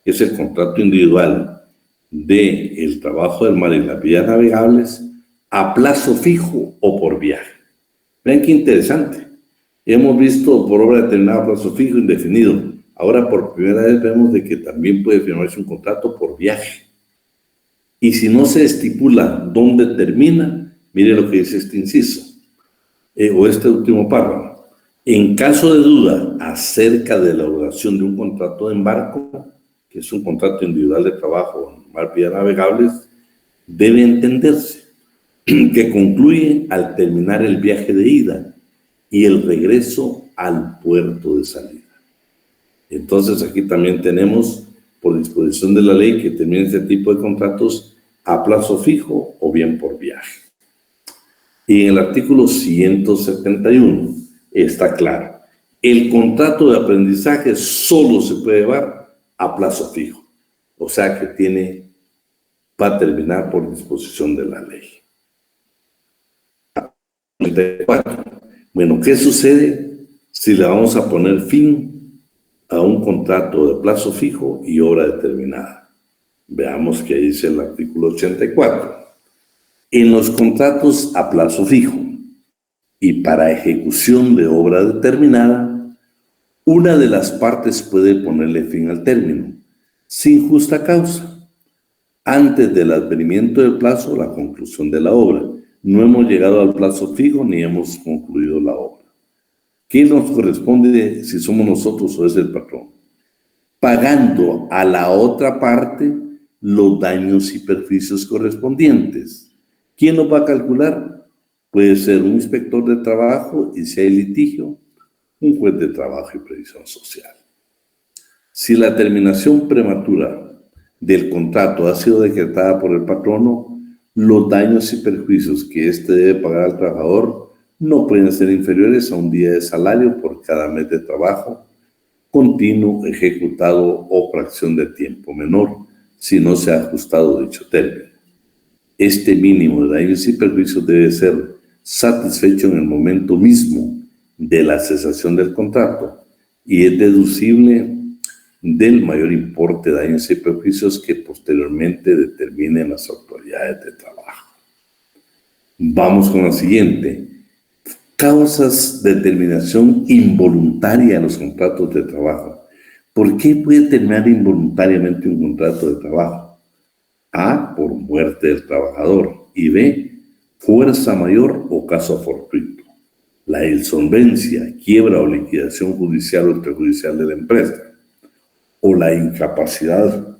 que es el contrato individual del trabajo del mar y las vías navegables, a plazo fijo o por viaje. Vean qué interesante. Hemos visto por obra determinada a plazo fijo indefinido. Ahora por primera vez vemos de que también puede firmarse un contrato por viaje. Y si no se estipula dónde termina, mire lo que dice este inciso, o este último párrafo. En caso de duda acerca de la duración de un contrato de embarco, que es un contrato individual de trabajo en mar y vías navegables, debe entenderse que concluye al terminar el viaje de ida y el regreso al puerto de salida. Entonces aquí también tenemos, por disposición de la ley, que termine este tipo de contratos a plazo fijo o bien por viaje. Y en el artículo 171 está claro, el contrato de aprendizaje solo se puede llevar a plazo fijo, o sea que va a terminar por disposición de la ley. 34. Bueno, ¿qué sucede si le vamos a poner fin a un contrato de plazo fijo y obra determinada. Veamos qué dice el artículo 84. En los contratos a plazo fijo y para ejecución de obra determinada, una de las partes puede ponerle fin al término, sin justa causa, antes del advenimiento del plazo o la conclusión de la obra. No hemos llegado al plazo fijo ni hemos concluido la obra. ¿Qué nos corresponde si somos nosotros o es el patrón? Pagando a la otra parte los daños y perjuicios correspondientes. ¿Quién los va a calcular? Puede ser un inspector de trabajo y si hay litigio, un juez de trabajo y previsión social. Si la terminación prematura del contrato ha sido decretada por el patrono, los daños y perjuicios que éste debe pagar al trabajador no pueden ser inferiores a un día de salario por cada mes de trabajo continuo ejecutado o fracción de tiempo menor, si no se ha ajustado dicho término. Este mínimo de daños y perjuicios debe ser satisfecho en el momento mismo de la cesación del contrato y es deducible del mayor importe de daños y perjuicios que posteriormente determinen las autoridades de trabajo. Vamos con la siguiente. Causas de terminación involuntaria en los contratos de trabajo. ¿Por qué puede terminar involuntariamente un contrato de trabajo? A, por muerte del trabajador, y B, fuerza mayor o caso fortuito. La insolvencia, quiebra o liquidación judicial o extrajudicial de la empresa, o la incapacidad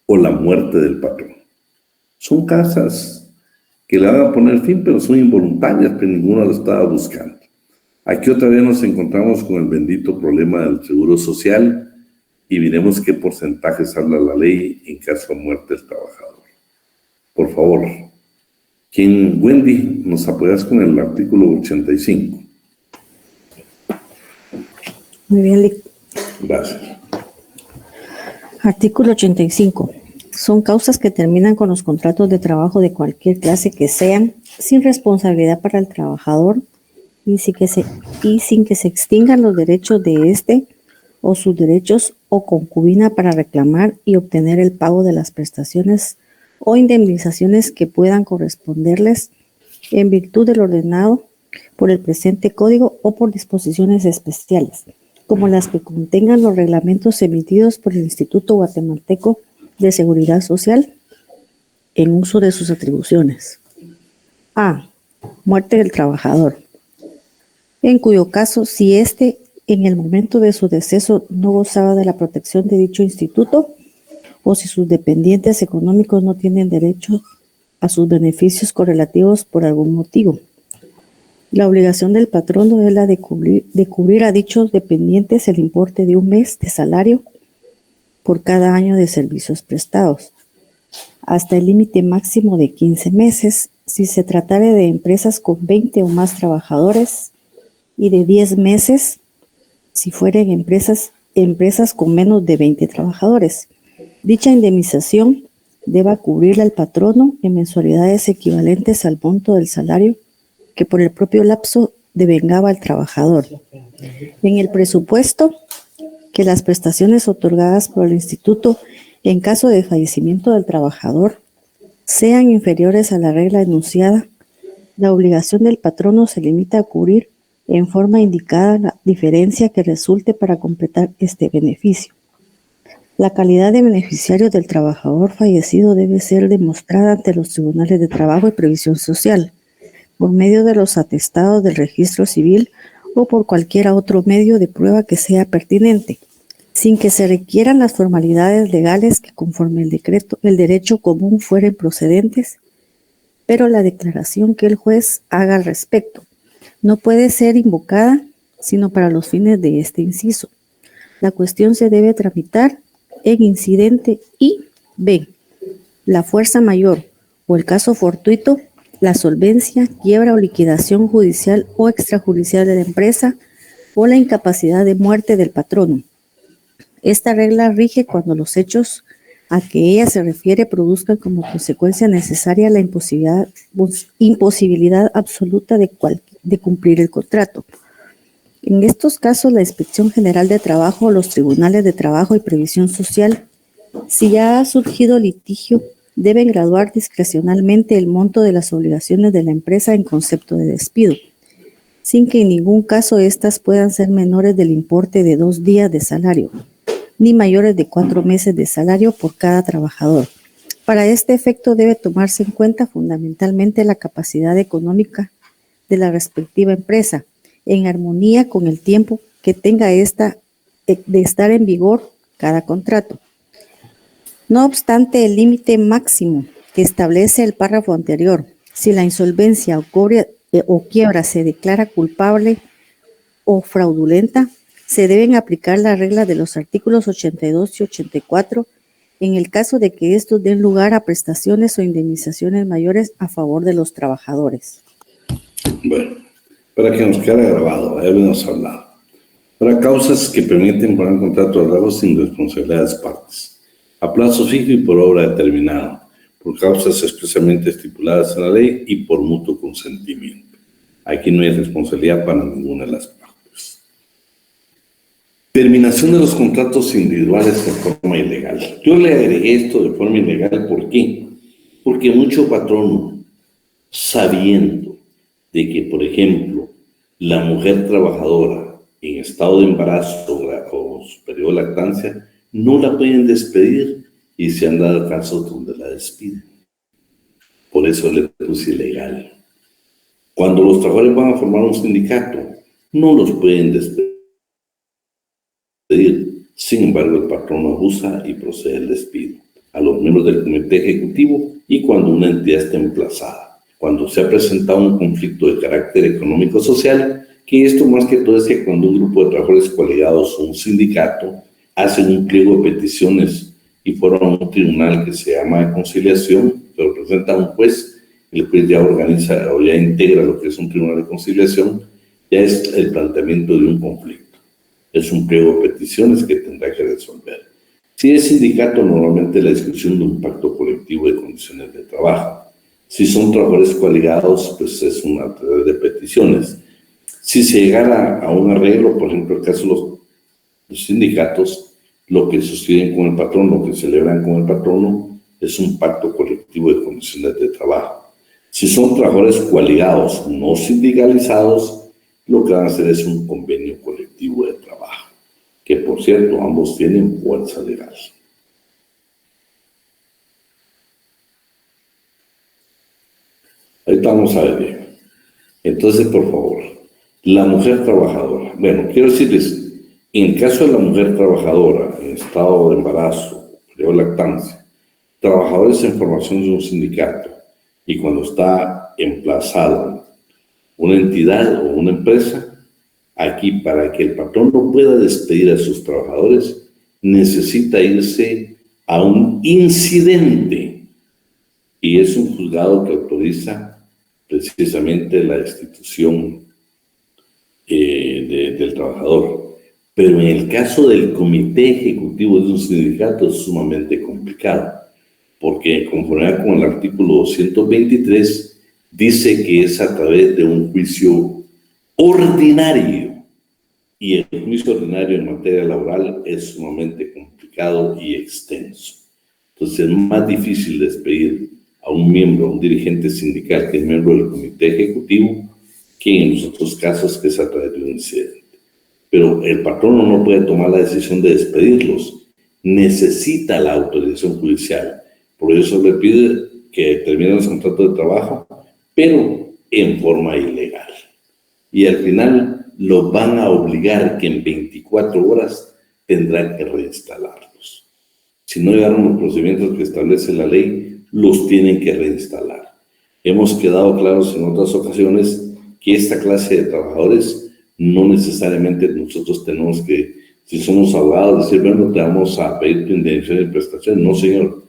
o la muerte del patrón. Son causas que le van a poner fin, pero son involuntarias, pero ninguno lo estaba buscando. Aquí otra vez nos encontramos con el bendito problema del seguro social y veremos qué porcentajes habla la ley en caso de muerte del trabajador. Por favor, Wendy, nos apoyas con el artículo 85. Muy bien, Gracias. Artículo 85. Son causas que terminan con los contratos de trabajo de cualquier clase que sean, sin responsabilidad para el trabajador y sin que se extingan los derechos de éste o sus derechos o concubina para reclamar y obtener el pago de las prestaciones o indemnizaciones que puedan corresponderles en virtud del ordenado por el presente código o por disposiciones especiales, como las que contengan los reglamentos emitidos por el Instituto Guatemalteco de Seguridad Social en uso de sus atribuciones. A. Muerte del trabajador, en cuyo caso, si éste en el momento de su deceso no gozaba de la protección de dicho instituto o si sus dependientes económicos no tienen derecho a sus beneficios correlativos por algún motivo. La obligación del patrono es la de cubrir a dichos dependientes el importe de un mes de salario por cada año de servicios prestados, hasta el límite máximo de 15 meses si se tratare de empresas con 20 o más trabajadores y de 10 meses si fueren empresas con menos de 20 trabajadores. Dicha indemnización deba cubrirla el patrono en mensualidades equivalentes al monto del salario que por el propio lapso devengaba al trabajador. En el presupuesto que las prestaciones otorgadas por el instituto en caso de fallecimiento del trabajador sean inferiores a la regla enunciada, la obligación del patrono se limita a cubrir en forma indicada la diferencia que resulte para completar este beneficio. La calidad de beneficiario del trabajador fallecido debe ser demostrada ante los tribunales de trabajo y previsión social, por medio de los atestados del registro civil o por cualquier otro medio de prueba que sea pertinente, sin que se requieran las formalidades legales que conforme el derecho común fueren procedentes, pero la declaración que el juez haga al respecto no puede ser invocada sino para los fines de este inciso. La cuestión se debe tramitar en incidente y B. La fuerza mayor o el caso fortuito, la solvencia, quiebra o liquidación judicial o extrajudicial de la empresa o la incapacidad de muerte del patrono. Esta regla rige cuando los hechos a que ella se refiere produzcan como consecuencia necesaria la imposibilidad absoluta de cumplir el contrato, En estos casos, la Inspección General de Trabajo, los tribunales de trabajo y previsión social, si ya ha surgido litigio, deben graduar discrecionalmente el monto de las obligaciones de la empresa en concepto de despido, sin que en ningún caso éstas puedan ser menores del importe de 2 días de salario, ni mayores de 4 meses de salario por cada trabajador. Para este efecto debe tomarse en cuenta fundamentalmente la capacidad económica de la respectiva empresa, en armonía con el tiempo que tenga esta de estar en vigor cada contrato. No obstante, el límite máximo que establece el párrafo anterior, si la insolvencia o quiebra se declara culpable o fraudulenta, se deben aplicar las reglas de los artículos 82 y 84 en el caso de que estos den lugar a prestaciones o indemnizaciones mayores a favor de los trabajadores. Bueno, para que nos quede grabado, ya hemos hablado. Para causas que permiten poner en contrato de trabajo sin responsabilidad de las partes, a plazo fijo y por obra determinada, por causas expresamente estipuladas en la ley y por mutuo consentimiento. Aquí no hay responsabilidad para ninguna de las partes. Terminación de los contratos individuales de forma ilegal. Yo le agregué esto de forma ilegal, ¿por qué? Porque mucho patrono, sabiendo de que, por ejemplo, la mujer trabajadora en estado de embarazo o su periodo de lactancia, no la pueden despedir y se han dado casos donde la despiden. Por eso le puse ilegal. Cuando los trabajadores van a formar un sindicato, no los pueden despedir. Sin embargo, el patrón abusa y procede al despido a los miembros del comité ejecutivo y cuando una entidad está emplazada. Cuando se ha presentado un conflicto de carácter económico-social, que esto más que todo es que cuando un grupo de trabajadores colegiados o un sindicato hacen un pliego de peticiones y fueron a un tribunal que se llama de conciliación, pero presenta a un juez, el juez ya organiza o ya integra lo que es un tribunal de conciliación, ya es el planteamiento de un conflicto. Es un pliego de peticiones que tendrá que resolver. Si es sindicato, normalmente la discusión de un pacto colectivo de condiciones de trabajo. Si son trabajadores colegiados, pues es una través de peticiones. Si se llegara a un arreglo, por ejemplo, el caso de los sindicatos, lo que suscriben con el patrón, lo que celebran con el patrono, es un pacto colectivo de condiciones de trabajo. Si son trabajadores colegiados no sindicalizados, lo que van a hacer es un convenio colectivo de trabajo, que por cierto, ambos tienen fuerza legal. Ahorita vamos a ver bien. Entonces, por favor, la mujer trabajadora. Bueno, quiero decirles, en el caso de la mujer trabajadora en estado de embarazo, periodo de lactancia, trabajadores en formación de un sindicato y cuando está emplazada una entidad o una empresa, aquí para que el patrón no pueda despedir a sus trabajadores, necesita irse a un incidente y es un juzgado que autoriza precisamente la destitución del trabajador. Pero en el caso del comité ejecutivo de un sindicato es sumamente complicado, porque conforme con el artículo 223 dice que es a través de un juicio ordinario, y el juicio ordinario en materia laboral es sumamente complicado y extenso. Entonces es más difícil despedir a un miembro, a un dirigente sindical que es miembro del comité ejecutivo, que en los otros casos que es a través de un incidente. Pero el patrono no puede tomar la decisión de despedirlos, necesita la autorización judicial. Por eso le pide que terminen los contratos de trabajo, pero en forma ilegal. Y al final los van a obligar que en 24 horas tendrán que reinstalarlos. Si no llegaron los procedimientos que establece la ley, los tienen que reinstalar. Hemos quedado claros en otras ocasiones que esta clase de trabajadores no necesariamente nosotros tenemos que, si somos abogados, decir, bueno, te vamos a pedir tu indemnización y prestación. No, señor.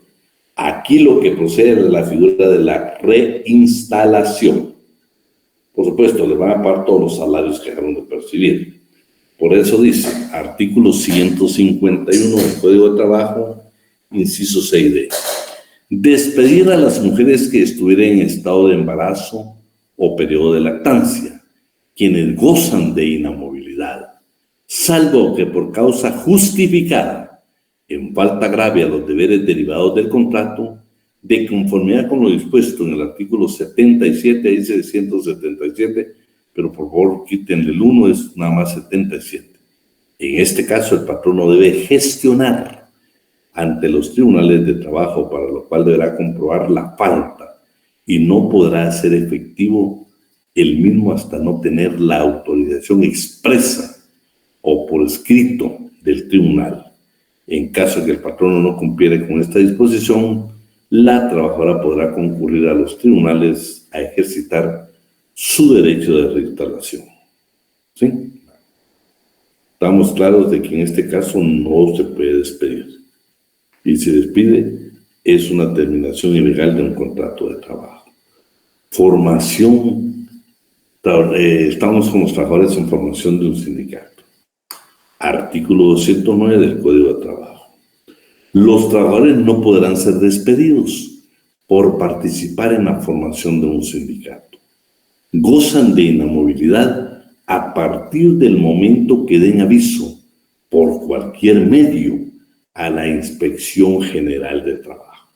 Aquí lo que procede es la figura de la reinstalación. Por supuesto, le van a pagar todos los salarios que dejaron de percibir. Por eso dice, artículo 151 del Código de Trabajo, inciso 6d. Despedir a las mujeres que estuvieran en estado de embarazo o periodo de lactancia, quienes gozan de inamovilidad, salvo que por causa justificada, en falta grave a los deberes derivados del contrato, de conformidad con lo dispuesto en el artículo 77, dice 177, pero por favor quítenle el 1, es nada más 77. En este caso, el patrono debe gestionar ante los tribunales de trabajo, para lo cual deberá comprobar la falta y no podrá hacer efectivo el mismo hasta no tener la autorización expresa o por escrito del tribunal. En caso de que el patrono no cumpliere con esta disposición, la trabajadora podrá concurrir a los tribunales a ejercitar su derecho de reinstalación. ¿Sí? Estamos claros de que en este caso no se puede despedir. Y si despide, es una terminación ilegal de un contrato de trabajo. Formación. Estamos con los trabajadores en formación de un sindicato. Artículo 209 del Código de Trabajo. Los trabajadores no podrán ser despedidos por participar en la formación de un sindicato. Gozan de inamovilidad a partir del momento que den aviso por cualquier medio a la Inspección General de Trabajo.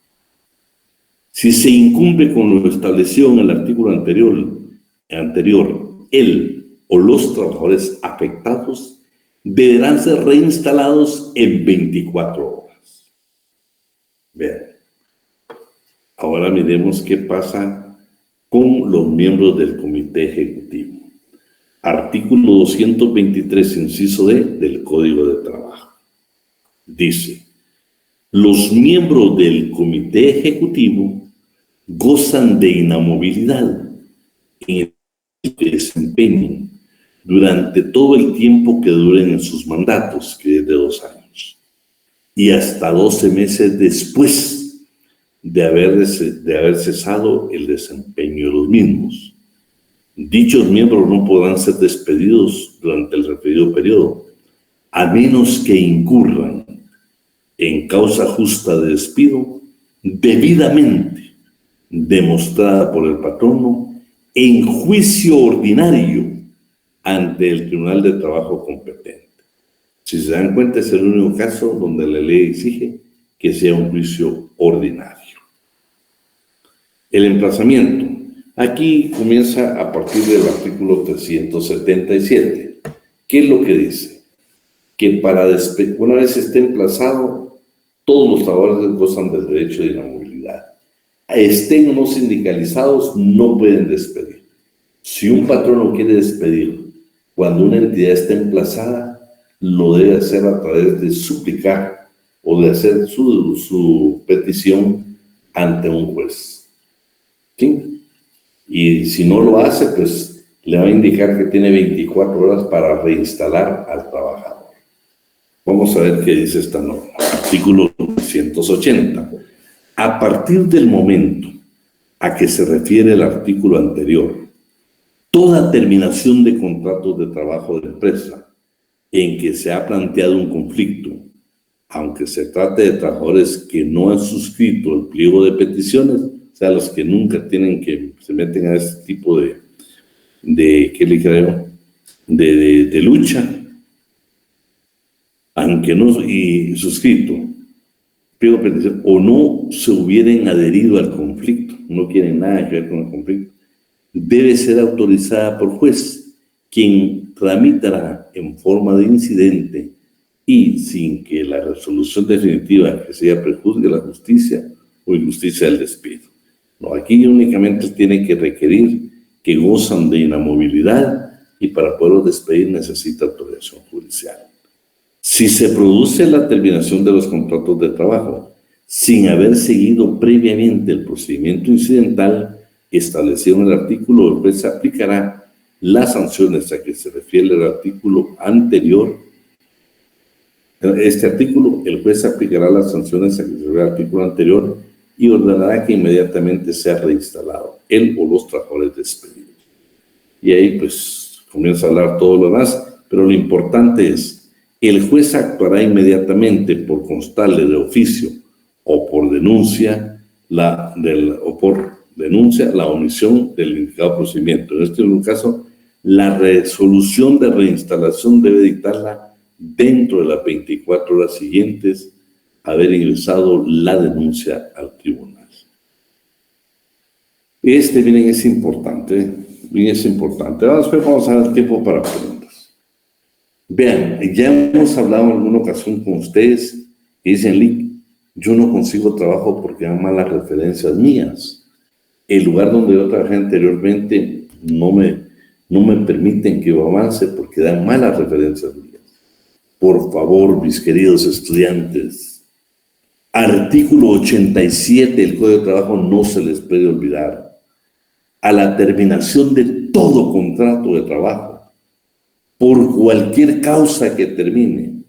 Si se incumple con lo establecido en el artículo anterior, él o los trabajadores afectados deberán ser reinstalados en 24 horas. Vean. Ahora miremos qué pasa con los miembros del Comité Ejecutivo. Artículo 223, inciso D, del Código de Trabajo. Dice, los miembros del Comité Ejecutivo gozan de inamovilidad en el que desempeñen durante todo el tiempo que duren en sus mandatos, que es de 2 años, y hasta 12 meses después de haber cesado el desempeño de los mismos. Dichos miembros no podrán ser despedidos durante el referido periodo, a menos que incurran en causa justa de despido debidamente demostrada por el patrono en juicio ordinario ante el Tribunal de Trabajo competente. Si se dan cuenta, es el único caso donde la ley exige que sea un juicio ordinario. El emplazamiento. Aquí comienza a partir del artículo 377. ¿Qué es lo que dice? Que una vez esté emplazado, todos los trabajadores gozan del derecho de inamovilidad. Estén o no sindicalizados, no pueden despedir. Si un patrono quiere despedir cuando una entidad está emplazada, lo debe hacer a través de suplicar o de hacer su petición ante un juez. ¿Sí? Y si no lo hace, pues le va a indicar que tiene 24 horas para reinstalar al trabajador. Vamos a ver qué dice esta norma. Artículo 180. A partir del momento a que se refiere el artículo anterior, toda terminación de contratos de trabajo de empresa en que se ha planteado un conflicto, aunque se trate de trabajadores que no han suscrito el pliego de peticiones, o sea, los que nunca se meten a este tipo de lucha, aunque no y suscrito pliego de petición, o no se hubieran adherido al conflicto, no quieren nada que ver con el conflicto, debe ser autorizada por juez, quien tramitará en forma de incidente y sin que la resolución definitiva que sea prejuzgue la justicia o injusticia del despido. No, aquí únicamente tiene que requerir que gozan de inamovilidad y para poderlos despedir necesita autorización judicial. Si se produce la terminación de los contratos de trabajo sin haber seguido previamente el procedimiento incidental establecido en el artículo, el juez aplicará las sanciones a que se refiere el artículo anterior. Este artículo, el juez aplicará las sanciones a que se refiere el artículo anterior y ordenará que inmediatamente sea reinstalado él o los trabajadores despedidos. Y ahí pues comienza a hablar todo lo demás, pero lo importante es, el juez actuará inmediatamente por constarle de oficio o por denuncia la omisión del indicado procedimiento. En este caso, La resolución de reinstalación debe dictarla dentro de las 24 horas siguientes a haber ingresado la denuncia al tribunal. Miren, es importante. Después vamos a dar tiempo para preguntas. Vean, ya hemos hablado en alguna ocasión con ustedes y dicen, Lick, yo no consigo trabajo porque dan malas referencias mías. El lugar donde yo trabajé anteriormente no me permiten que yo avance porque dan malas referencias mías. Por favor, mis queridos estudiantes, artículo 87 del Código de Trabajo no se les puede olvidar. A la terminación de todo contrato de trabajo, por cualquier causa que termine,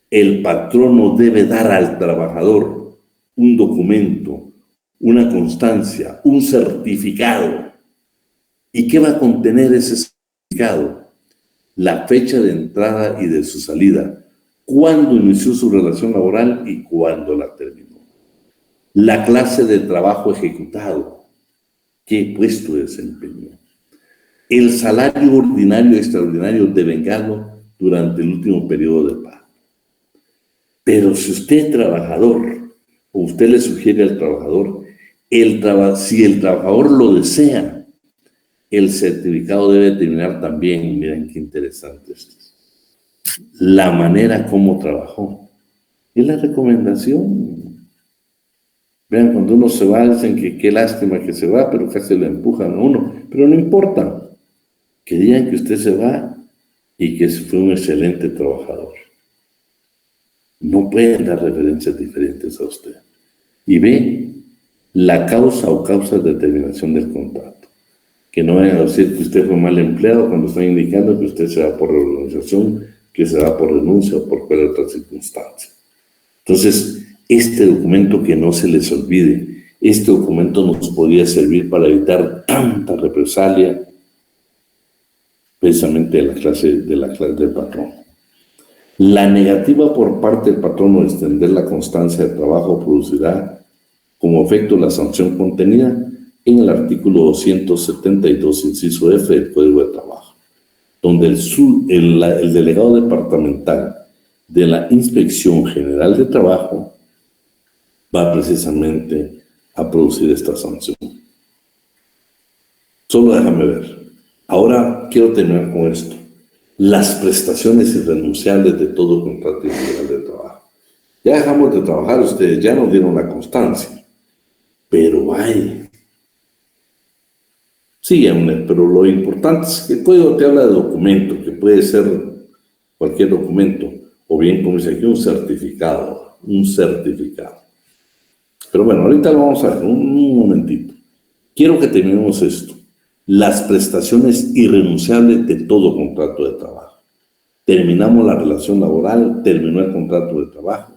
el patrono debe dar al trabajador un documento, una constancia, un certificado. ¿Y qué va a contener ese certificado? La fecha de entrada y de su salida, cuándo inició su relación laboral y cuándo la terminó. La clase de trabajo ejecutado, qué puesto desempeñó. El salario ordinario y extraordinario devengado durante el último periodo de pago. Pero si usted es trabajador, o usted le sugiere al trabajador, si el trabajador lo desea, el certificado debe terminar también, miren qué interesante esto, la manera como trabajó. Es la recomendación. Vean, cuando uno se va, dicen que qué lástima que se va, pero casi lo empujan a uno. Pero no importa. Que digan que usted se va y que fue un excelente trabajador. No pueden dar referencias diferentes a usted. Y ve la causa o causas de terminación del contrato. Que no vayan a decir que usted fue mal empleado cuando están indicando que usted se va por reorganización, que se va por renuncia o por cualquier otra circunstancia. Entonces, este documento, que no se les olvide, este documento nos podría servir para evitar tanta represalia precisamente de la clase del patrón. La negativa por parte del patrón de extender la constancia de trabajo producirá como efecto la sanción contenida en el artículo 272, inciso F del Código de Trabajo, donde el delegado departamental de la Inspección General de Trabajo va precisamente a producir esta sanción. Solo déjame ver. Ahora quiero terminar con esto. Las prestaciones irrenunciables de todo contrato individual de trabajo. Ya dejamos de trabajar, ustedes ya nos dieron la constancia. Pero sí, pero lo importante es que el código te habla de documento, que puede ser cualquier documento, o bien, como dice aquí, un certificado. Pero bueno, ahorita lo vamos a ver, un momentito. Quiero que terminemos esto. Las prestaciones irrenunciables de todo contrato de trabajo. Terminamos la relación laboral, terminó el contrato de trabajo,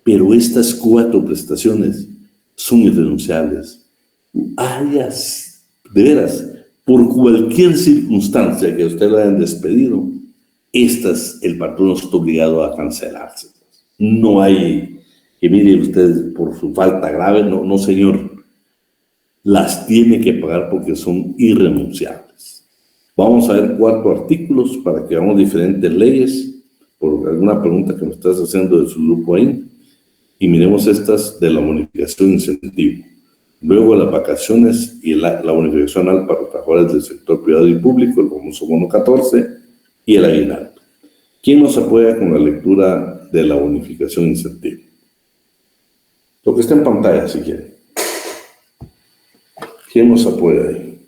pero estas 4 prestaciones son irrenunciables. De veras, por cualquier circunstancia que usted lo hayan despedido, el patrón está obligado a cancelarse. No hay que mire usted por su falta grave, no señor. Las tiene que pagar porque son irrenunciables. Vamos a ver 4 artículos para que veamos diferentes leyes, por alguna pregunta que me estás haciendo de su grupo ahí, y miremos estas de la bonificación incentivo. Luego las vacaciones y la bonificación anual para trabajadores del sector privado y público, el famoso bono 14, y el aguinaldo. ¿Quién nos apoya con la lectura de la bonificación incentivo? Lo que está en pantalla, si quieren. ¿Quién nos apoya ahí?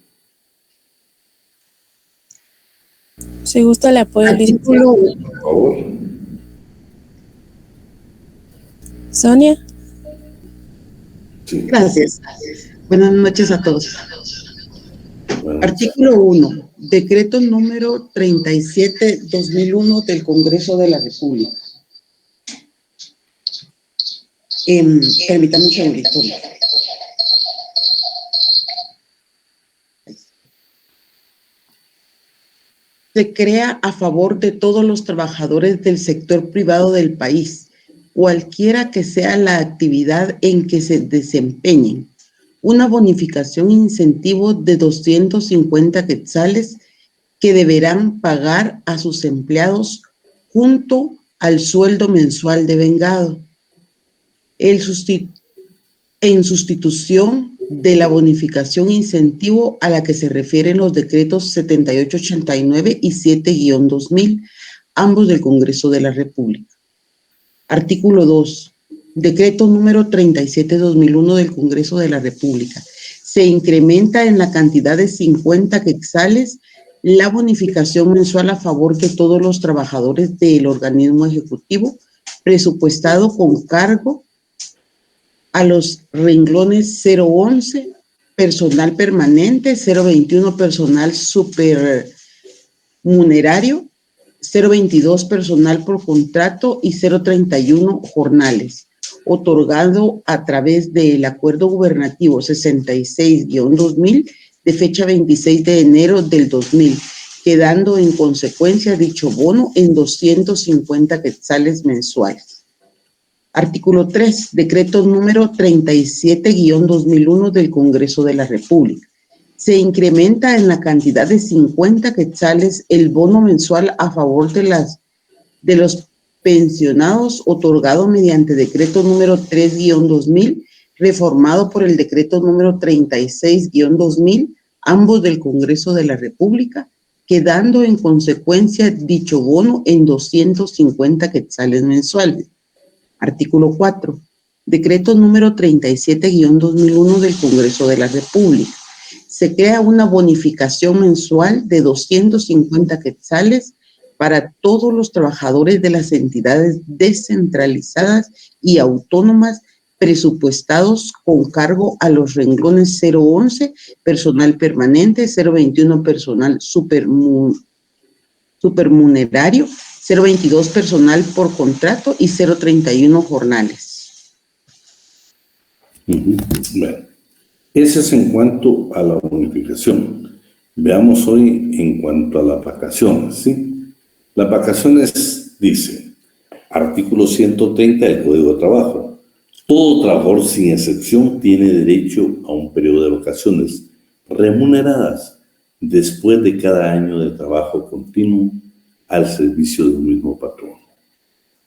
Si gusta, le apoyo el licenciado. Por favor. Sonia. Sí. Gracias. Buenas noches a todos. Bueno, Artículo 1. Decreto número 37/2001 del Congreso de la República. Permítame un segundito. Se crea a favor de todos los trabajadores del sector privado del país, cualquiera que sea la actividad en que se desempeñen, una bonificación incentivo de 250 quetzales que deberán pagar a sus empleados junto al sueldo mensual devengado, en sustitución de la bonificación incentivo a la que se refieren los decretos 7889 y 7-2000, ambos del Congreso de la República. Artículo 2. Decreto número 37-2001 del Congreso de la República. Se incrementa en la cantidad de 50 quetzales la bonificación mensual a favor de todos los trabajadores del organismo ejecutivo, presupuestado con cargo a los renglones 011, personal permanente, 021, personal supermunerario, 022, personal por contrato y 031, jornales, otorgado a través del Acuerdo Gubernativo 66-2000 de fecha 26 de enero del 2000, quedando en consecuencia dicho bono en 250 quetzales mensuales. Artículo 3, decreto número 37-2001 del Congreso de la República. Se incrementa en la cantidad de 50 quetzales el bono mensual a favor de los pensionados otorgado mediante decreto número 3-2000, reformado por el decreto número 36-2000, ambos del Congreso de la República, quedando en consecuencia dicho bono en 250 quetzales mensuales. Artículo 4. Decreto número 37-2001 del Congreso de la República. Se crea una bonificación mensual de 250 quetzales para todos los trabajadores de las entidades descentralizadas y autónomas presupuestados con cargo a los renglones 011, personal permanente, 021, personal supermunerario, 022, personal por contrato y 031, jornales. Bueno, ese es en cuanto a la bonificación. Veamos hoy en cuanto a las vacaciones, ¿sí? Las vacaciones, dice, artículo 130 del Código de Trabajo. Todo trabajador, sin excepción, tiene derecho a un periodo de vacaciones remuneradas después de cada año de trabajo continuo al servicio de un mismo patrón,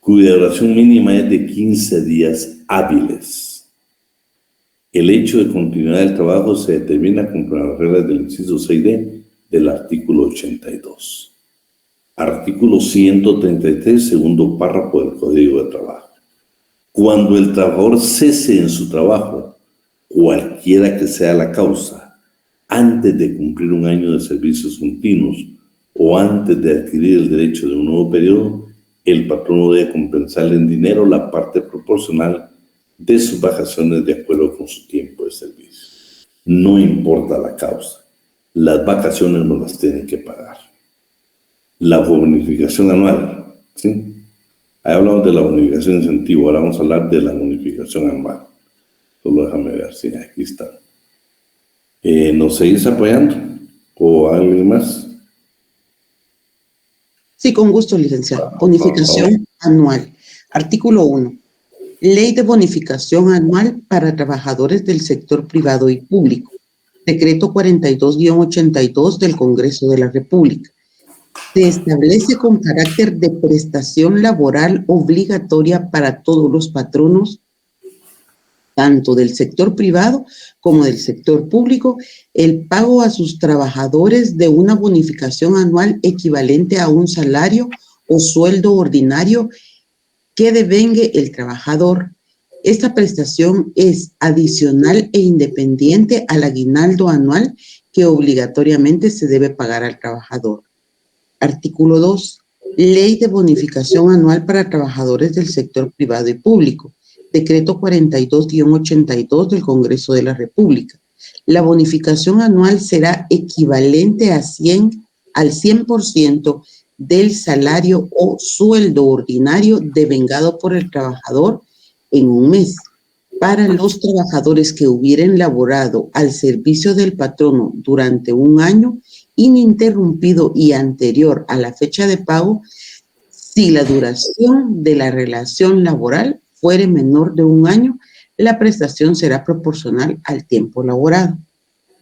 cuya duración mínima es de 15 días hábiles. El hecho de continuidad del trabajo se determina con las reglas del inciso 6D del artículo 82. Artículo 133, segundo párrafo del Código de Trabajo. Cuando el trabajador cese en su trabajo, cualquiera que sea la causa, antes de cumplir un año de servicios continuos o antes de adquirir el derecho de un nuevo periodo, el patrono debe compensarle en dinero la parte proporcional de sus vacaciones de acuerdo con su tiempo de servicio. No importa la causa, las vacaciones no las tienen que pagar. La bonificación anual, ¿sí? Ahí hablamos de la bonificación incentivo, ahora vamos a hablar de la bonificación anual. Solo déjame ver, sí, aquí está. ¿Nos seguís apoyando? ¿O alguien más? Sí, con gusto, licenciado. Bonificación anual. Artículo 1. Ley de bonificación anual para trabajadores del sector privado y público. Decreto 42-82 del Congreso de la República. Se establece con carácter de prestación laboral obligatoria para todos los patronos, tanto del sector privado como del sector público, el pago a sus trabajadores de una bonificación anual equivalente a un salario o sueldo ordinario que devengue el trabajador. Esta prestación es adicional e independiente al aguinaldo anual que obligatoriamente se debe pagar al trabajador. Artículo 2. Ley de bonificación anual para trabajadores del sector privado y público. Decreto 42-82 del Congreso de la República. La bonificación anual será equivalente al 100% del salario o sueldo ordinario devengado por el trabajador en un mes. Para los trabajadores que hubieran laborado al servicio del patrono durante un año ininterrumpido y anterior a la fecha de pago, si la duración de la relación laboral fuere menor de un año, la prestación será proporcional al tiempo laborado.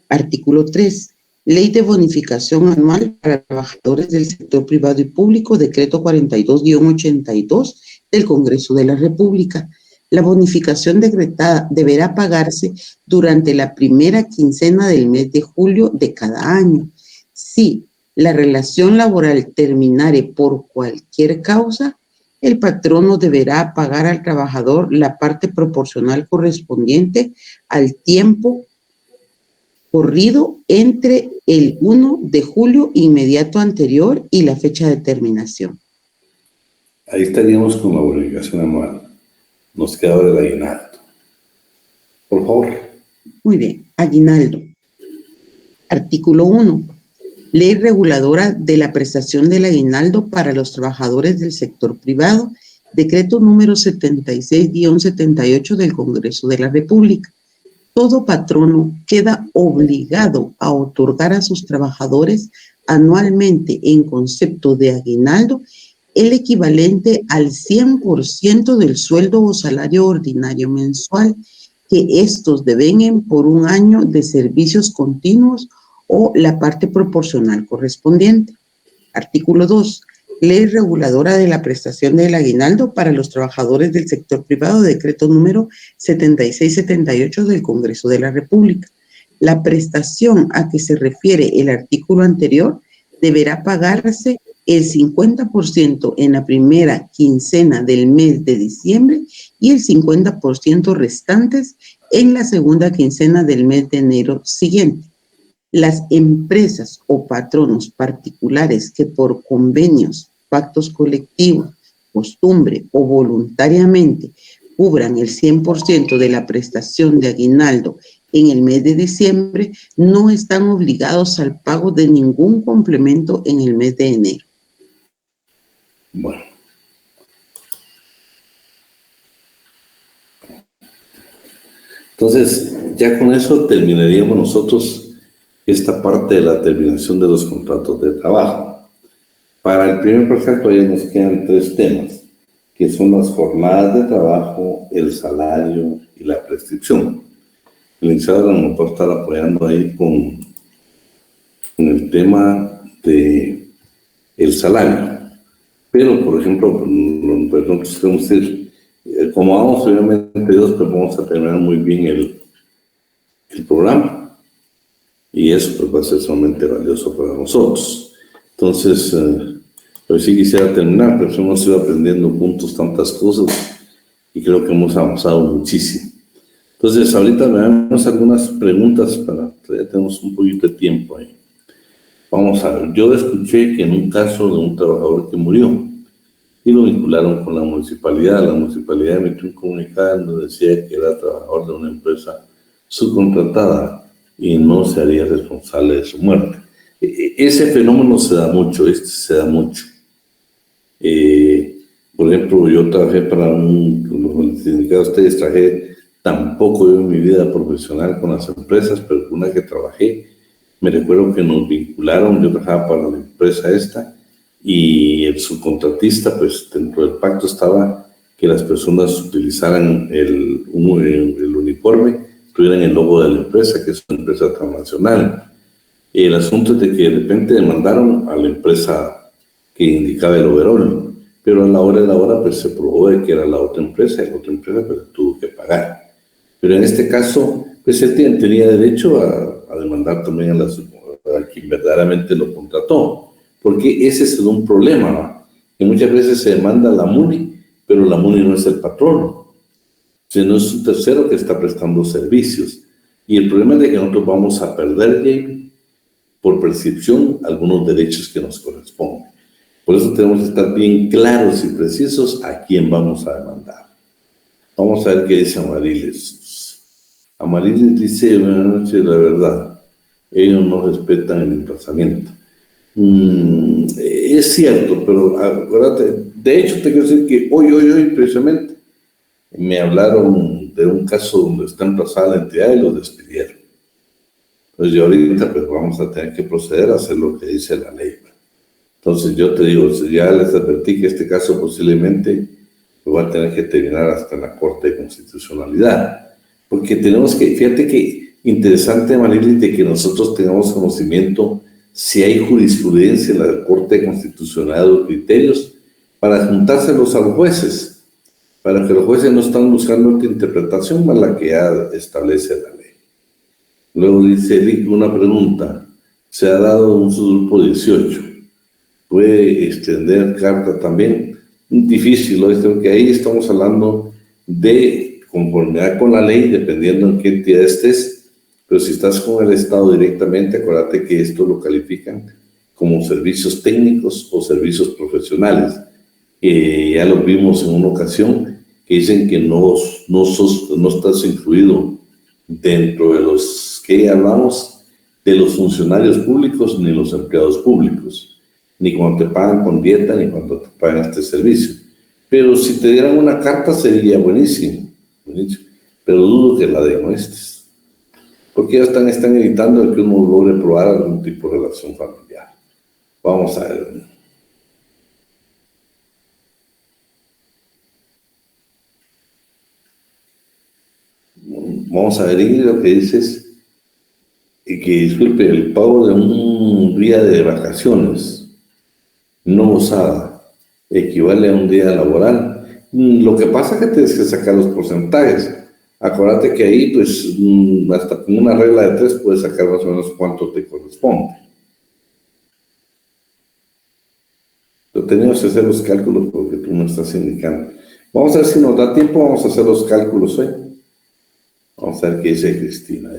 Artículo 3. Ley de bonificación anual para trabajadores del sector privado y público, decreto 42-82 del Congreso de la República. La bonificación decretada deberá pagarse durante la primera quincena del mes de julio de cada año. Si la relación laboral terminare por cualquier causa, el patrono deberá pagar al trabajador la parte proporcional correspondiente al tiempo corrido entre el 1 de julio inmediato anterior y la fecha de terminación. Ahí estaríamos con la bonificación anual. Nos queda ahora el aguinaldo. Por favor. Muy bien, aguinaldo. Artículo 1. Ley reguladora de la prestación del aguinaldo para los trabajadores del sector privado, decreto número 76-78 del Congreso de la República. Todo patrono queda obligado a otorgar a sus trabajadores anualmente en concepto de aguinaldo el equivalente al 100% del sueldo o salario ordinario mensual que estos devenguen por un año de servicios continuos o la parte proporcional correspondiente. Artículo 2. Ley reguladora de la prestación del aguinaldo para los trabajadores del sector privado, decreto número 76-78 del Congreso de la República. La prestación a que se refiere el artículo anterior deberá pagarse el 50% en la primera quincena del mes de diciembre y el 50% restantes en la segunda quincena del mes de enero siguiente. Las empresas o patronos particulares que por convenios, pactos colectivos, costumbre o voluntariamente cubran el 100% de la prestación de aguinaldo en el mes de diciembre no están obligados al pago de ningún complemento en el mes de enero. Bueno. Entonces, ya con eso terminaríamos nosotros esta parte de la terminación de los contratos de trabajo. Para el primer proyecto todavía nos quedan 3 temas, que son las jornadas de trabajo, el salario y la prescripción. El licenciado nos va a estar apoyando ahí con el tema de el salario. Pero, por ejemplo, nosotros queremos decir, como vamos obviamente Dios, pues vamos a terminar muy bien el programa. Y eso pues va a ser sumamente valioso para nosotros. Entonces, pues sí quisiera terminar, pero hemos ido aprendiendo juntos tantas cosas y creo que hemos avanzado muchísimo. Entonces, ahorita veamos algunas preguntas ya tenemos un poquito de tiempo ahí. Vamos a ver, yo escuché que en un caso de un trabajador que murió y lo vincularon con la municipalidad emitió un comunicado donde decía que era trabajador de una empresa subcontratada y no se haría responsable de su muerte. Ese fenómeno se da mucho, se da mucho. Por ejemplo, yo trabajé para un sindicato de ustedes, trabajé tampoco yo en mi vida profesional con las empresas, pero con una que trabajé, me recuerdo que nos vincularon, yo trabajaba para la empresa esta, y el subcontratista, pues dentro del pacto estaba que las personas utilizaran el uniforme, tuvieran el logo de la empresa, que es una empresa transnacional. El asunto es de que de repente demandaron a la empresa que indicaba el overall, pero a la hora de la hora pues se probó de que era la otra empresa, y la otra empresa pues tuvo que pagar. Pero en este caso, pues él tenía derecho a demandar también a quien verdaderamente lo contrató, porque ese es un problema, ¿no? Que muchas veces se demanda a la MUNI, pero la MUNI no es el patrono, sino es un tercero que está prestando servicios. Y el problema es de que nosotros vamos a perder, Jane, por prescripción, algunos derechos que nos corresponden. Por eso tenemos que estar bien claros y precisos a quién vamos a demandar. Vamos a ver qué dice Amariles. Amariles dice, buenas noches, la verdad, ellos no respetan el emplazamiento. Es cierto, pero acuérdate, de hecho te quiero decir que hoy precisamente, me hablaron de un caso donde está emplazada la entidad y lo despidieron. Entonces yo ahorita pues vamos a tener que proceder a hacer lo que dice la ley. Entonces yo te digo, ya les advertí que este caso posiblemente va a tener que terminar hasta la Corte de Constitucionalidad. Porque tenemos que, fíjate que interesante, Marilis, de que nosotros tengamos conocimiento si hay jurisprudencia en la Corte Constitucional o criterios para juntárselos a los jueces, para que los jueces no están buscando otra interpretación más la que ya establece la ley. Luego dice Rick una pregunta, se ha dado un subgrupo 18, ¿puede extender carta también? Difícil, ¿no? Porque ahí estamos hablando de conformidad con la ley, dependiendo en qué entidad estés, pero si estás con el Estado directamente, acuérdate que esto lo califican como servicios técnicos o servicios profesionales. Ya lo vimos en una ocasión, que dicen que no estás incluido dentro de los que hablamos de los funcionarios públicos ni los empleados públicos, ni cuando te pagan con dieta, ni cuando te pagan este servicio. Pero si te dieran una carta sería buenísimo, pero dudo que la demuestres, porque ya están evitando que uno logre probar algún tipo de relación familiar. Vamos a ver. Vamos a ver, Ingrid, lo que dices, y que disculpe, el pago de un día de vacaciones no gozada equivale a un día laboral. Lo que pasa es que tienes que sacar los porcentajes. Acuérdate que ahí, pues, hasta con una regla de 3 puedes sacar más o menos cuánto te corresponde. Pero tenemos que hacer los cálculos porque tú me estás indicando. Vamos a ver si nos da tiempo, vamos a hacer los cálculos hoy. Vamos a ver qué dice Cristina.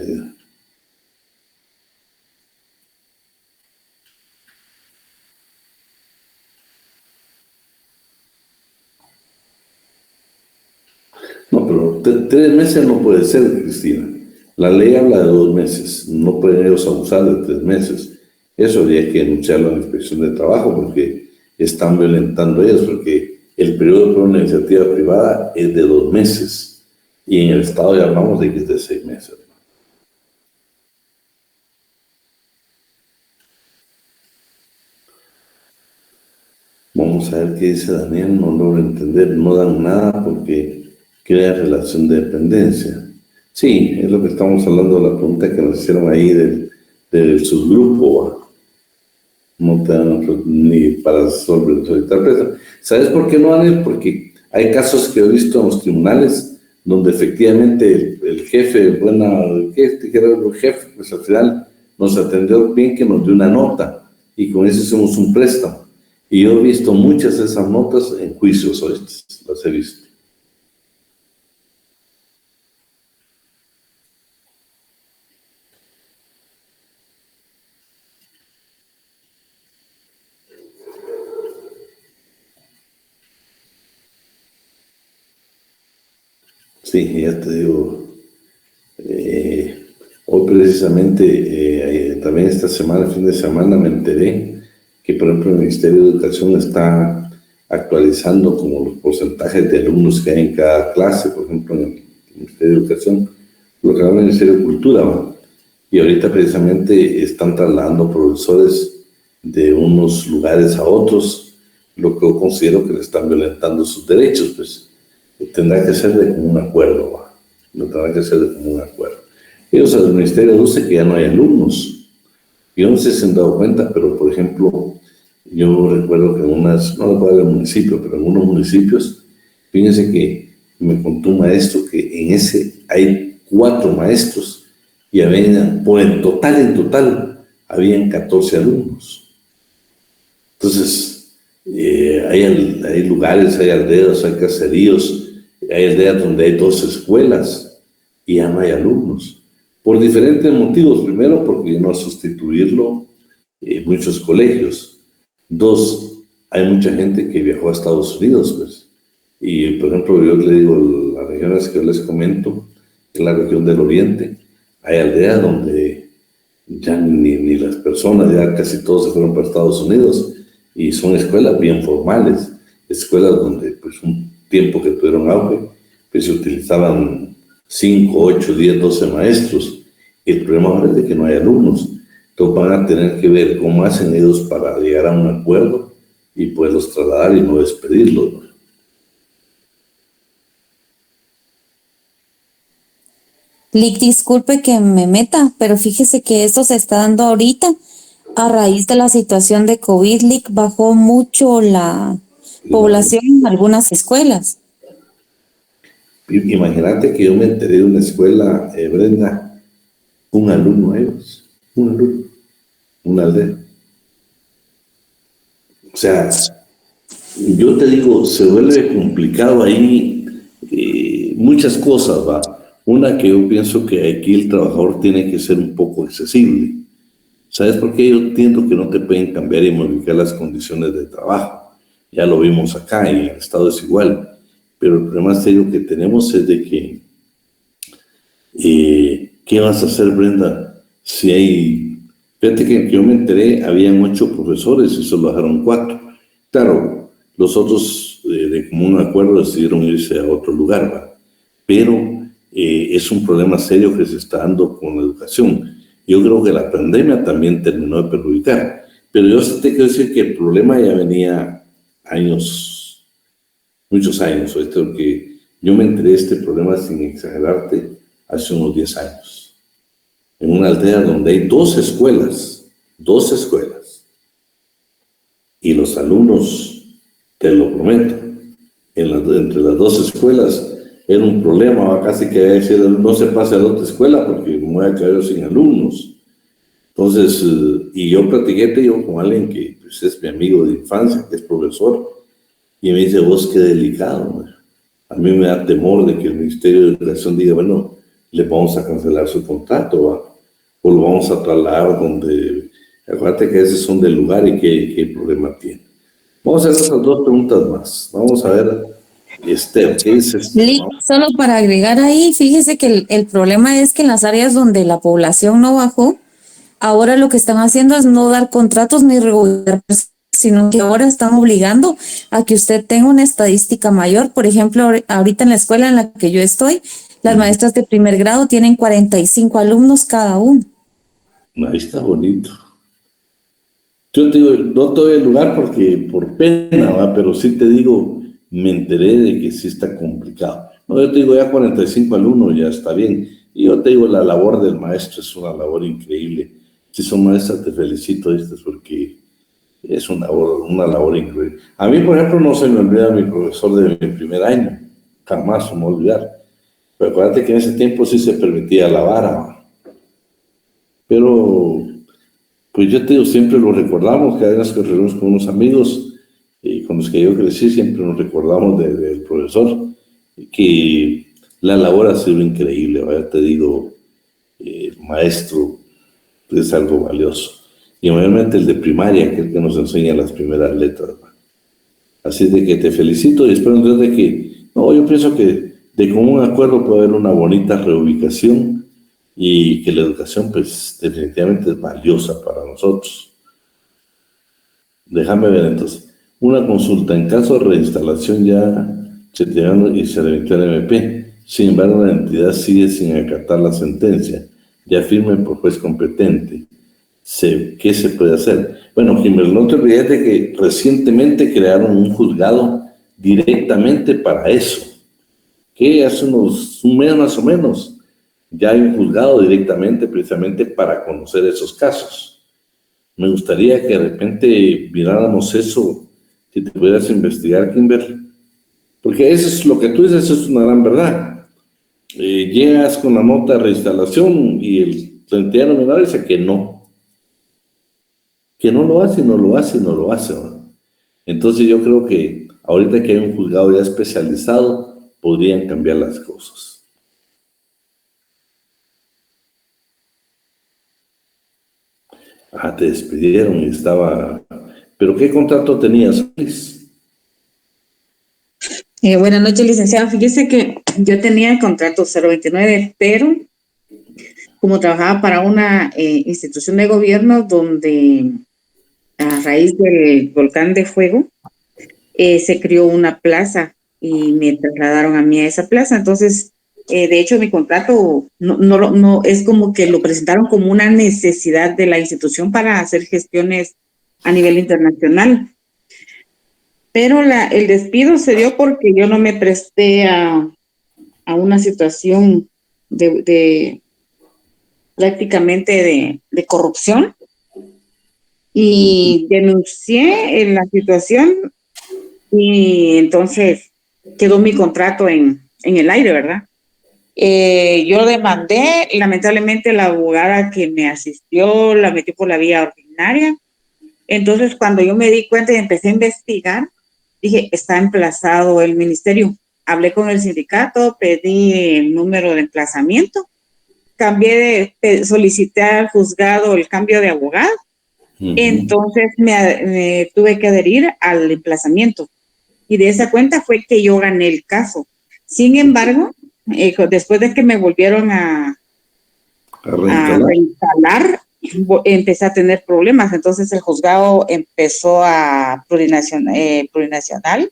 No, pero 3 meses no puede ser, Cristina. La ley habla de 2 meses. No pueden ellos abusar de 3 meses. Eso habría que denunciarlo a la Inspección de Trabajo porque están violentando ellos, porque el periodo para una iniciativa privada es de 2 meses. Y en el Estado ya hablamos de que es de 6 meses. Vamos a ver qué dice Daniel, no logro entender, no dan nada porque crea relación de dependencia. Sí, es lo que estamos hablando de la pregunta que nos hicieron ahí del subgrupo. No te dan ni para solicitar presa. ¿Sabes por qué no, Daniel? Porque hay casos que he visto en los tribunales donde efectivamente el jefe, el jefe, pues al final nos atendió bien, que nos dio una nota y con eso hicimos un préstamo. Y yo he visto muchas de esas notas en juicios, las he visto. Sí, ya te digo, hoy precisamente, también esta semana, fin de semana, me enteré que, por ejemplo, el Ministerio de Educación está actualizando como los porcentajes de alumnos que hay en cada clase, por ejemplo, en el Ministerio de Educación, lo que habla el Ministerio de Cultura, ¿no? Y ahorita precisamente están trasladando profesores de unos lugares a otros, lo que yo considero que le están violentando sus derechos, pues. Tendrá que ser de común acuerdo, ¿va? No tendrá que ser de común acuerdo. Ellos al ministerio dicen que ya no hay alumnos. Yo no sé si se han dado cuenta, pero por ejemplo, yo recuerdo que no les voy a dar el municipio, pero en unos municipios, fíjense que me contó un maestro que en ese hay 4 maestros y habían, en total, habían 14 alumnos. Entonces, hay lugares, hay aldeas, hay caseríos, hay aldeas donde hay 2 escuelas y ya no hay alumnos. Por diferentes motivos. Primero, porque no sustituirlo muchos colegios. 2, hay mucha gente que viajó a Estados Unidos, pues. Y, por ejemplo, yo le digo, las regiones que yo les comento, en la región del Oriente, hay aldeas donde ya ni las personas, ya casi todos se fueron para Estados Unidos, y son escuelas bien formales, escuelas donde, pues, un tiempo que tuvieron auge, pues se utilizaban 5, 8, 10, 12 maestros. El problema ahora es de que no hay alumnos. Entonces van a tener que ver cómo hacen ellos para llegar a un acuerdo y poderlos trasladar y no despedirlos, ¿no? Lick, disculpe que me meta, pero fíjese que esto se está dando ahorita a raíz de la situación de COVID. Lick, bajó mucho la población en algunas escuelas. Imagínate que yo me enteré de una escuela, Brenda, un alumno a ellos, un alumno, una aldea. O sea, yo te digo, se vuelve complicado ahí muchas cosas, ¿va? Una que yo pienso que aquí el trabajador tiene que ser un poco accesible. ¿Sabes por qué? Yo entiendo que no te pueden cambiar y modificar las condiciones de trabajo. Ya lo vimos acá y el Estado es igual. Pero el problema serio que tenemos es de que, ¿qué vas a hacer, Brenda? Si hay, fíjate que yo me enteré, habían 8 profesores y solo bajaron 4. Claro, los otros de común acuerdo decidieron irse a otro lugar, ¿va? Pero es un problema serio que se está dando con la educación. Yo creo que la pandemia también terminó de perjudicar, pero yo sí te quiero decir que el problema ya venía años, muchos años, porque yo me enteré de este problema, sin exagerarte, hace unos 10 años, en una aldea donde hay 2 escuelas, y los alumnos, te lo prometo, entre las 2 escuelas era un problema, casi que decir, no se pase a la otra escuela porque me voy a quedar sin alumnos. Entonces, y yo platiqué con alguien que pues, es mi amigo de infancia, que es profesor, y me dice, vos qué delicado, man. A mí me da temor de que el Ministerio de Educación diga, bueno, le vamos a cancelar su contrato, ¿va? O lo vamos a trasladar donde, acuérdate que esos son del lugar y qué problema tiene. Vamos a hacer otras 2 preguntas más. Vamos a ver, Esther, ¿qué dice Esther? Lick, solo para agregar ahí, fíjese que el problema es que en las áreas donde la población no bajó, ahora lo que están haciendo es no dar contratos ni regular, sino que ahora están obligando a que usted tenga una estadística mayor. Por ejemplo, ahorita en la escuela en la que yo estoy, las maestras de primer grado tienen 45 alumnos cada uno. Ahí está bonito. Yo te digo, no te doy el lugar porque por pena, ¿va? Pero sí te digo, me enteré de que sí está complicado. No, yo te digo, ya 45 alumnos ya está bien. Y yo te digo, la labor del maestro es una labor increíble. Si son maestras, te felicito, porque es una labor increíble. A mí, por ejemplo, no se me olvida mi profesor de mi primer año. Jamás se me va a olvidar. Pero acuérdate que en ese tiempo sí se permitía la vara. Pero, pues yo te digo, siempre lo recordamos, cada vez que nos reunimos con unos amigos con los que yo crecí, siempre nos recordamos del profesor, que la labor ha sido increíble, ¿verdad? Te digo, maestro es algo valioso. Y mayormente el de primaria, que es el que nos enseña las primeras letras, ¿verdad? Así de que te felicito y espero entonces de que, no, yo pienso que de común acuerdo puede haber una bonita reubicación y que la educación, pues, definitivamente es valiosa para nosotros. Déjame ver entonces. Una consulta, en caso de reinstalación ya se tiene y se remitió al MP, sin embargo la entidad sigue sin acatar la sentencia, ya firme por juez competente. ¿Qué se puede hacer? Bueno, Jiménez, no te olvides de que recientemente crearon un juzgado directamente para eso, que hace un mes más o menos, ya hay un juzgado directamente precisamente para conocer esos casos. Me gustaría que de repente miráramos eso, si te pudieras investigar, Kimber, porque eso es lo que tú dices, es una gran verdad. Llegas con la nota de reinstalación y la entidad nominal dice que no lo hace, no lo hace, ¿no? Entonces yo creo que ahorita que hay un juzgado ya especializado, podrían cambiar las cosas. Te despidieron y estaba... ¿Pero qué contrato tenías, Luis? Buenas noches, licenciado. Fíjese que yo tenía el contrato 029, pero como trabajaba para una institución de gobierno donde a raíz del volcán de fuego se creó una plaza y me trasladaron a mí a esa plaza. Entonces, de hecho, mi contrato no es como que lo presentaron como una necesidad de la institución para hacer gestiones a nivel internacional. Pero el despido se dio porque yo no me presté a una situación prácticamente de corrupción, y denuncié en la situación, y entonces quedó mi contrato en el aire, ¿verdad? Yo demandé, lamentablemente la abogada que me asistió la metió por la vía ordinaria. Entonces, cuando yo me di cuenta y empecé a investigar, dije, está emplazado el ministerio. Hablé con el sindicato, pedí el número de emplazamiento, solicité al juzgado el cambio de abogado. Entonces me tuve que adherir al emplazamiento, y de esa cuenta fue que yo gané el caso. Sin embargo, después de que me volvieron a reinstalar, empecé a tener problemas. Entonces el juzgado empezó a plurinacional,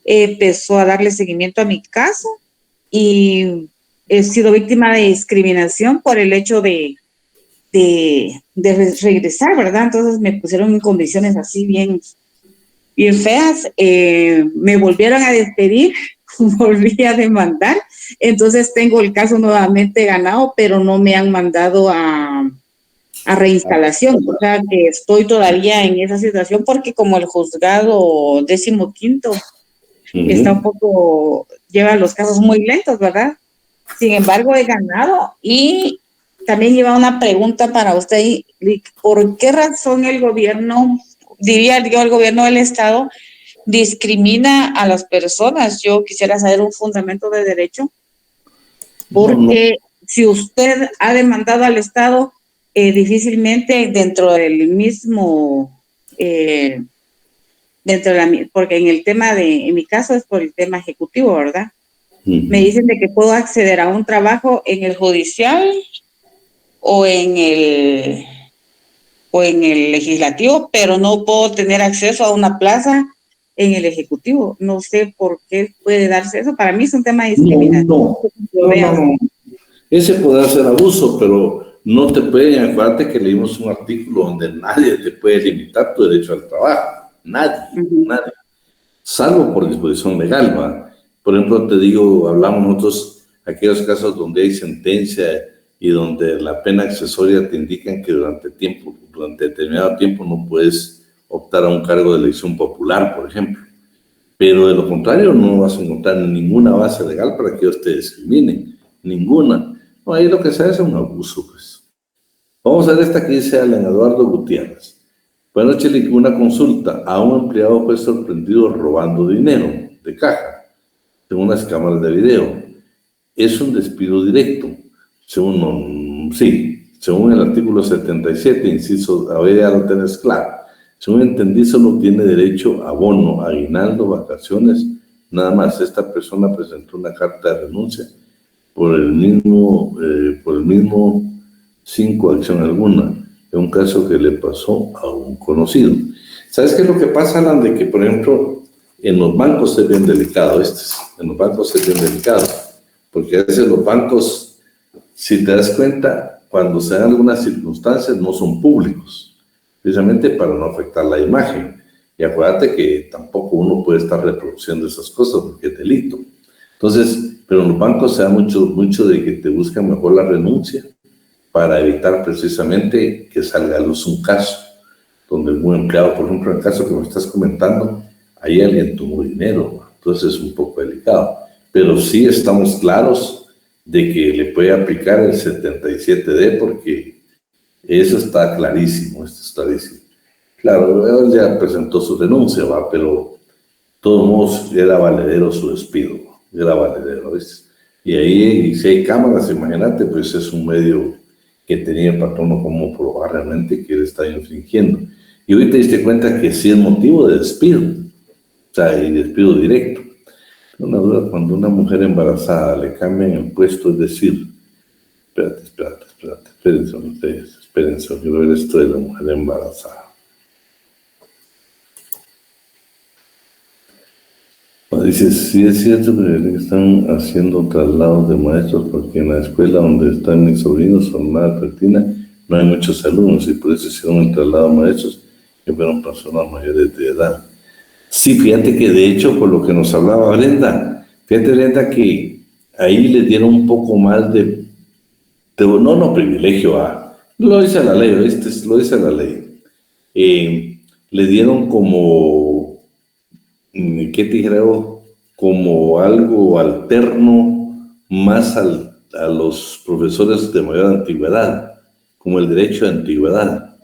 empezó a darle seguimiento a mi caso, y he sido víctima de discriminación por el hecho de regresar, ¿verdad? Entonces me pusieron en condiciones así bien feas, me volvieron a despedir, volví a demandar. Entonces tengo el caso nuevamente ganado, pero no me han mandado a reinstalación, o sea que estoy todavía en esa situación, porque como el juzgado 15º está un poco, lleva los casos muy lentos, ¿verdad? Sin embargo, he ganado. Y también lleva una pregunta para usted: ¿por qué razón el gobierno, diría yo, el gobierno del Estado discrimina a las personas? Yo quisiera saber un fundamento de derecho, porque si usted ha demandado al Estado, difícilmente dentro del mismo, porque en mi caso es por el tema ejecutivo, ¿verdad? Me dicen de que puedo acceder a un trabajo en el judicial o en el legislativo, pero no puedo tener acceso a una plaza en el ejecutivo. No sé por qué puede darse eso. Para mí es un tema de discriminación. No. Ese puede ser abuso, pero no te pueden. Acuérdate que leímos un artículo donde nadie te puede limitar tu derecho al trabajo. Nadie. Salvo por disposición legal, ¿va? Por ejemplo, te digo, hablamos nosotros aquellos casos donde hay sentencia y donde la pena accesoria te indican que durante determinado tiempo no puedes optar a un cargo de elección popular, por ejemplo. Pero de lo contrario, no vas a encontrar ninguna base legal para que ellos te discriminen. Ninguna. No, ahí lo que se hace es un abuso, pues. Vamos a ver esta que dice Alan Eduardo Gutiérrez. Buenas noches, una consulta. A un empleado fue sorprendido robando dinero de caja, según las cámaras de video. Es un despido directo, según el artículo 77, inciso, a ver, ya lo tenés claro. Según entendí, solo tiene derecho a bono, aguinaldo, vacaciones, nada más. Esta persona presentó una carta de renuncia por el mismo sin coacción alguna. Es un caso que le pasó a un conocido. ¿Sabes qué es lo que pasa, Alan? De que, por ejemplo, en los bancos es bien delicado porque a veces los bancos, si te das cuenta, cuando se dan algunas circunstancias, no son públicos, precisamente para no afectar la imagen. Y acuérdate que tampoco uno puede estar reproduciendo esas cosas porque es delito. Entonces, pero en los bancos se da mucho de que te buscan mejor la renuncia para evitar precisamente que salga a luz un caso donde un empleado, por ejemplo, en el caso que me estás comentando, ahí alguien tomó dinero, entonces es un poco delicado. Pero sí estamos claros de que le puede aplicar el 77D, porque eso está clarísimo, Claro, él ya presentó su denuncia, pero de todos modos era valedero su despido, ¿ves? Y ahí, si hay cámaras, imagínate, pues es un medio que tenía el patrono como probar realmente que él está infringiendo. Y hoy te diste cuenta que sí es motivo de despido, o sea, y despido directo. Una duda, cuando una mujer embarazada le cambian el puesto, es decir, espérense, quiero ver esto de la mujer embarazada. Dice, sí es cierto que están haciendo traslados de maestros, porque en la escuela donde están mis sobrinos, Formada Pertina, no hay muchos alumnos, y por eso hicieron el traslado de maestros, que fueron personas mayores de edad. Sí, fíjate que de hecho, por lo que nos hablaba Brenda, que ahí les dieron un poco más de no privilegio lo dice la ley, lo dice la ley. Le dieron como, ¿qué te dijera? Como algo alterno más a los profesores de mayor antigüedad, como el derecho de antigüedad.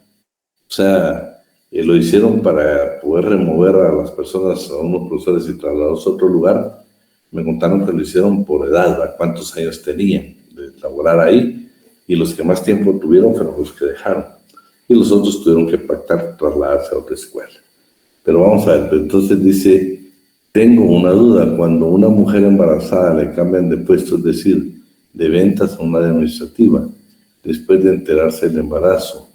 O sea, lo hicieron para poder remover a las personas, a unos profesores y trasladarlos a otro lugar. Me contaron que lo hicieron por edad, ¿verdad? Cuántos años tenían de laborar ahí, y los que más tiempo tuvieron fueron los que dejaron, y los otros tuvieron que pactar trasladarse a otra escuela. Pero vamos a ver, entonces dice, tengo una duda, cuando una mujer embarazada le cambian de puesto, es decir, de ventas a una administrativa, después de enterarse del embarazo,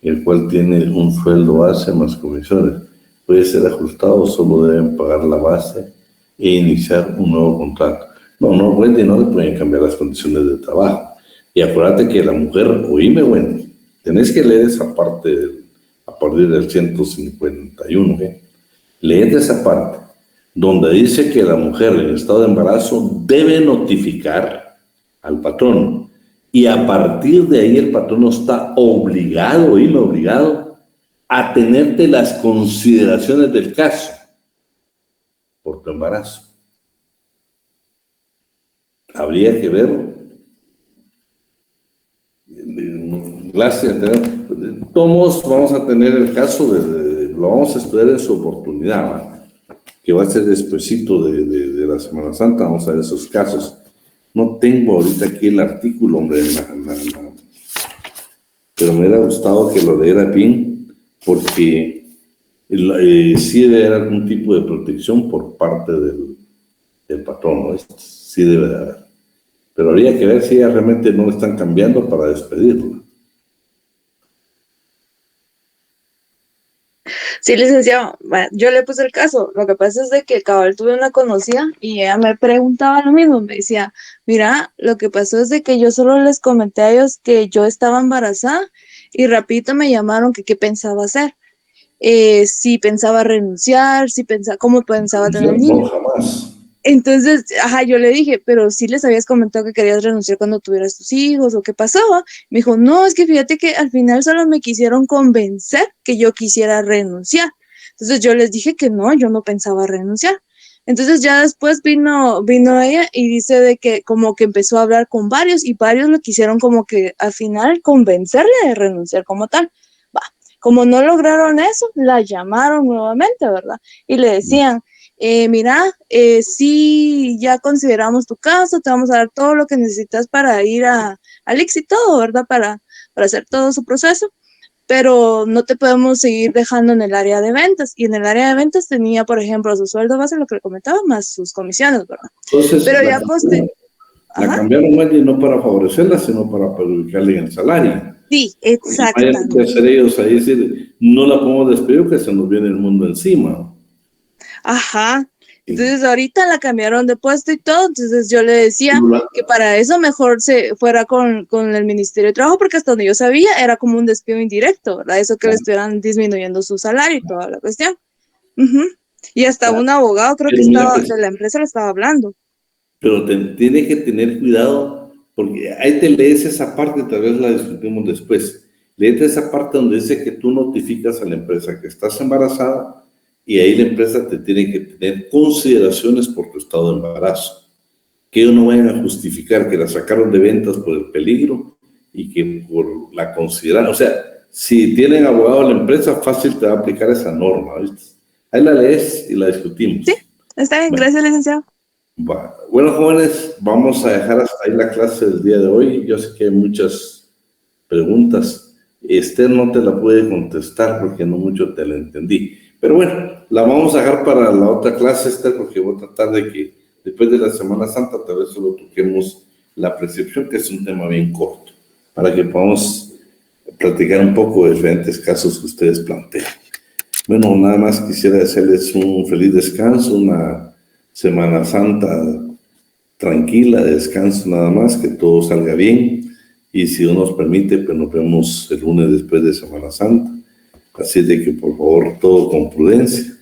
el cual tiene un sueldo base más comisiones, ¿puede ser ajustado o solo deben pagar la base e iniciar un nuevo contrato? No, Wendy, no le pueden cambiar las condiciones de trabajo. Y acuérdate que la mujer, oíme, Wendy, tenés que leer esa parte a partir del 151, ¿eh? Leed esa parte, donde dice que la mujer en estado de embarazo debe notificar al patrón, y a partir de ahí el patrón no está obligado, oíme, obligado, a tenerte las consideraciones del caso por tu embarazo. Habría que ver. Gracias. Todos vamos a tener el caso, lo vamos a estudiar en su oportunidad, ¿va? Que va a ser despuesito de la Semana Santa, vamos a ver esos casos. No tengo ahorita aquí el artículo, hombre, pero me hubiera gustado que lo leyera bien, porque sí debe haber algún tipo de protección por parte del patrón, ¿no? Sí debe de haber. Pero habría que ver si ya realmente no lo están cambiando para despedirlo. Sí, licenciado, yo le puse el caso. Lo que pasa es de que cabal tuve una conocida y ella me preguntaba lo mismo. Me decía, mira, lo que pasó es de que yo solo les comenté a ellos que yo estaba embarazada y rapidito me llamaron que qué pensaba hacer. Si pensaba renunciar, cómo pensaba tener el niño. No, jamás. Entonces, yo le dije, pero sí les habías comentado que querías renunciar cuando tuvieras tus hijos o qué pasaba. Me dijo, no, es que fíjate que al final solo me quisieron convencer que yo quisiera renunciar. Entonces yo les dije que no, yo no pensaba renunciar. Entonces ya después vino ella y dice de que como que empezó a hablar con varios y varios lo quisieron como que al final convencerle de renunciar como tal. Como no lograron eso, la llamaron nuevamente, ¿verdad? Y le decían, mira, sí, ya consideramos tu caso, te vamos a dar todo lo que necesitas para ir al ICSI y todo, ¿verdad? Para hacer todo su proceso, pero no te podemos seguir dejando en el área de ventas. Y en el área de ventas tenía, por ejemplo, su sueldo base, lo que le comentaba, más sus comisiones, ¿verdad? Entonces, pero ya la cambiaron, Wendy, no para favorecerla, sino para perjudicarle en el salario. Sí, exactamente. Hay que hacer ellos ahí, decir, no la podemos despedir que se nos viene el mundo encima. Ajá. Entonces ahorita la cambiaron de puesto y todo, entonces yo le decía que para eso mejor se fuera con el Ministerio de Trabajo, porque hasta donde yo sabía era como un despido indirecto, ¿verdad? Eso que le estuvieran disminuyendo su salario y toda la cuestión. Y hasta un abogado creo que estaba de la empresa le estaba hablando. Pero tiene que tener cuidado, porque ahí te lees esa parte, tal vez la discutimos después. Léete esa parte donde dice que tú notificas a la empresa que estás embarazada, y ahí la empresa te tiene que tener consideraciones por tu estado de embarazo. Que ellos no vayan a justificar que la sacaron de ventas por el peligro y que por la consideración. O sea, si tienen abogado la empresa, fácil te va a aplicar esa norma, ¿viste? Ahí la lees y la discutimos. Sí, está bien. Gracias, licenciado. Bueno, jóvenes, vamos a dejar hasta ahí la clase del día de hoy. Yo sé que hay muchas preguntas. Esther no te la puede contestar porque no mucho te la entendí. Pero bueno, la vamos a dejar para la otra clase, Esther, porque voy a tratar de que después de la Semana Santa tal vez solo toquemos la percepción, que es un tema bien corto, para que podamos platicar un poco de diferentes casos que ustedes plantean. Bueno, nada más quisiera desearles un feliz descanso, una Semana Santa tranquila, de descanso nada más, que todo salga bien, y si Dios nos permite, pues nos vemos el lunes después de Semana Santa. Así de que, por favor, todo con prudencia.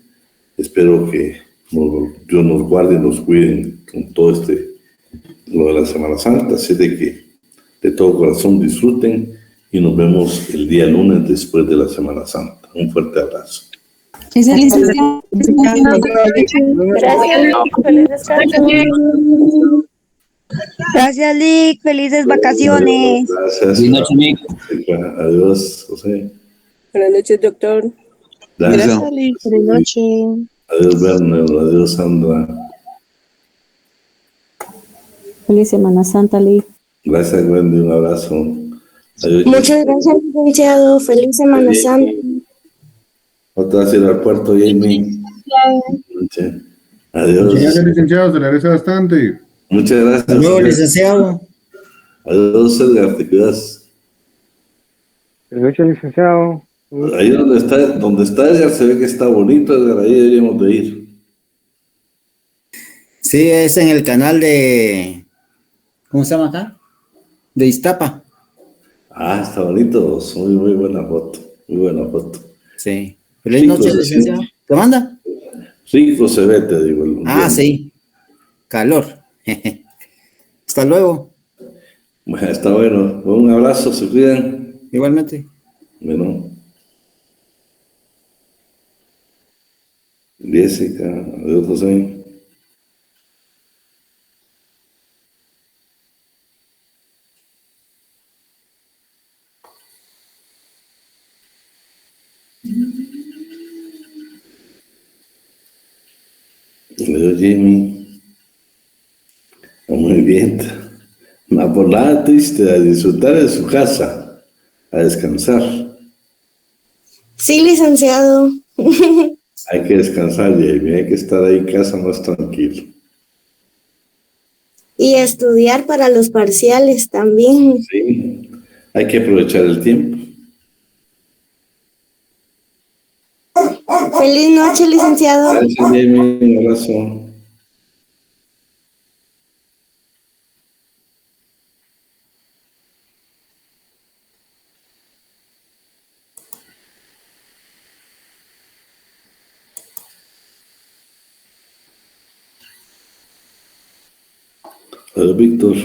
Espero que Dios nos guarde y nos cuide con todo lo de la Semana Santa. Así de que De todo corazón disfruten y nos vemos el día lunes después de la Semana Santa. Un fuerte abrazo. Ese licenciado. Gracias, Lick. Feliz descanso. Gracias, Lick. Felices vacaciones. Gracias. Buenas noches, Nick. Adiós, José. Buenas noches, doctor. Gracias. Gracias, Lick. Buenas noches. Adiós, Werner. Adiós, Sandra. Feliz Semana Santa, Lee. Gracias, Wendy. Un abrazo. Adiós. Muchas gracias, licenciado. Feliz Semana Santa. Otra vez ir al puerto, Jamie. Adiós. Gracias, licenciado. Se le agradece bastante. Muchas gracias. Hasta luego, licenciado. Adiós, Edgar. Te cuidas. Buenas noches, licenciado. Ahí donde está Edgar se ve que está bonito, Edgar. Ahí deberíamos de ir. Sí, es en el canal de... ¿Cómo se llama acá? De Iztapa. Ah, está bonito. Muy buena foto. Muy buena foto. Sí. Feliz noche, licenciado. ¿Te manda? Rico se ve, te digo. Sí. Calor. Hasta luego. Bueno, está bueno. Un abrazo, se cuidan. Igualmente. Bueno. Jessica, adiós, José. Adiós, Jimmy. Muy bien. No por nada triste, a disfrutar de su casa, a descansar. Sí, licenciado. Hay que descansar, Jamie, hay que estar ahí en casa más tranquilo. Y estudiar para los parciales también. Sí, hay que aprovechar el tiempo. Feliz noche, licenciado. Gracias, Jamie, un abrazo. Víctor.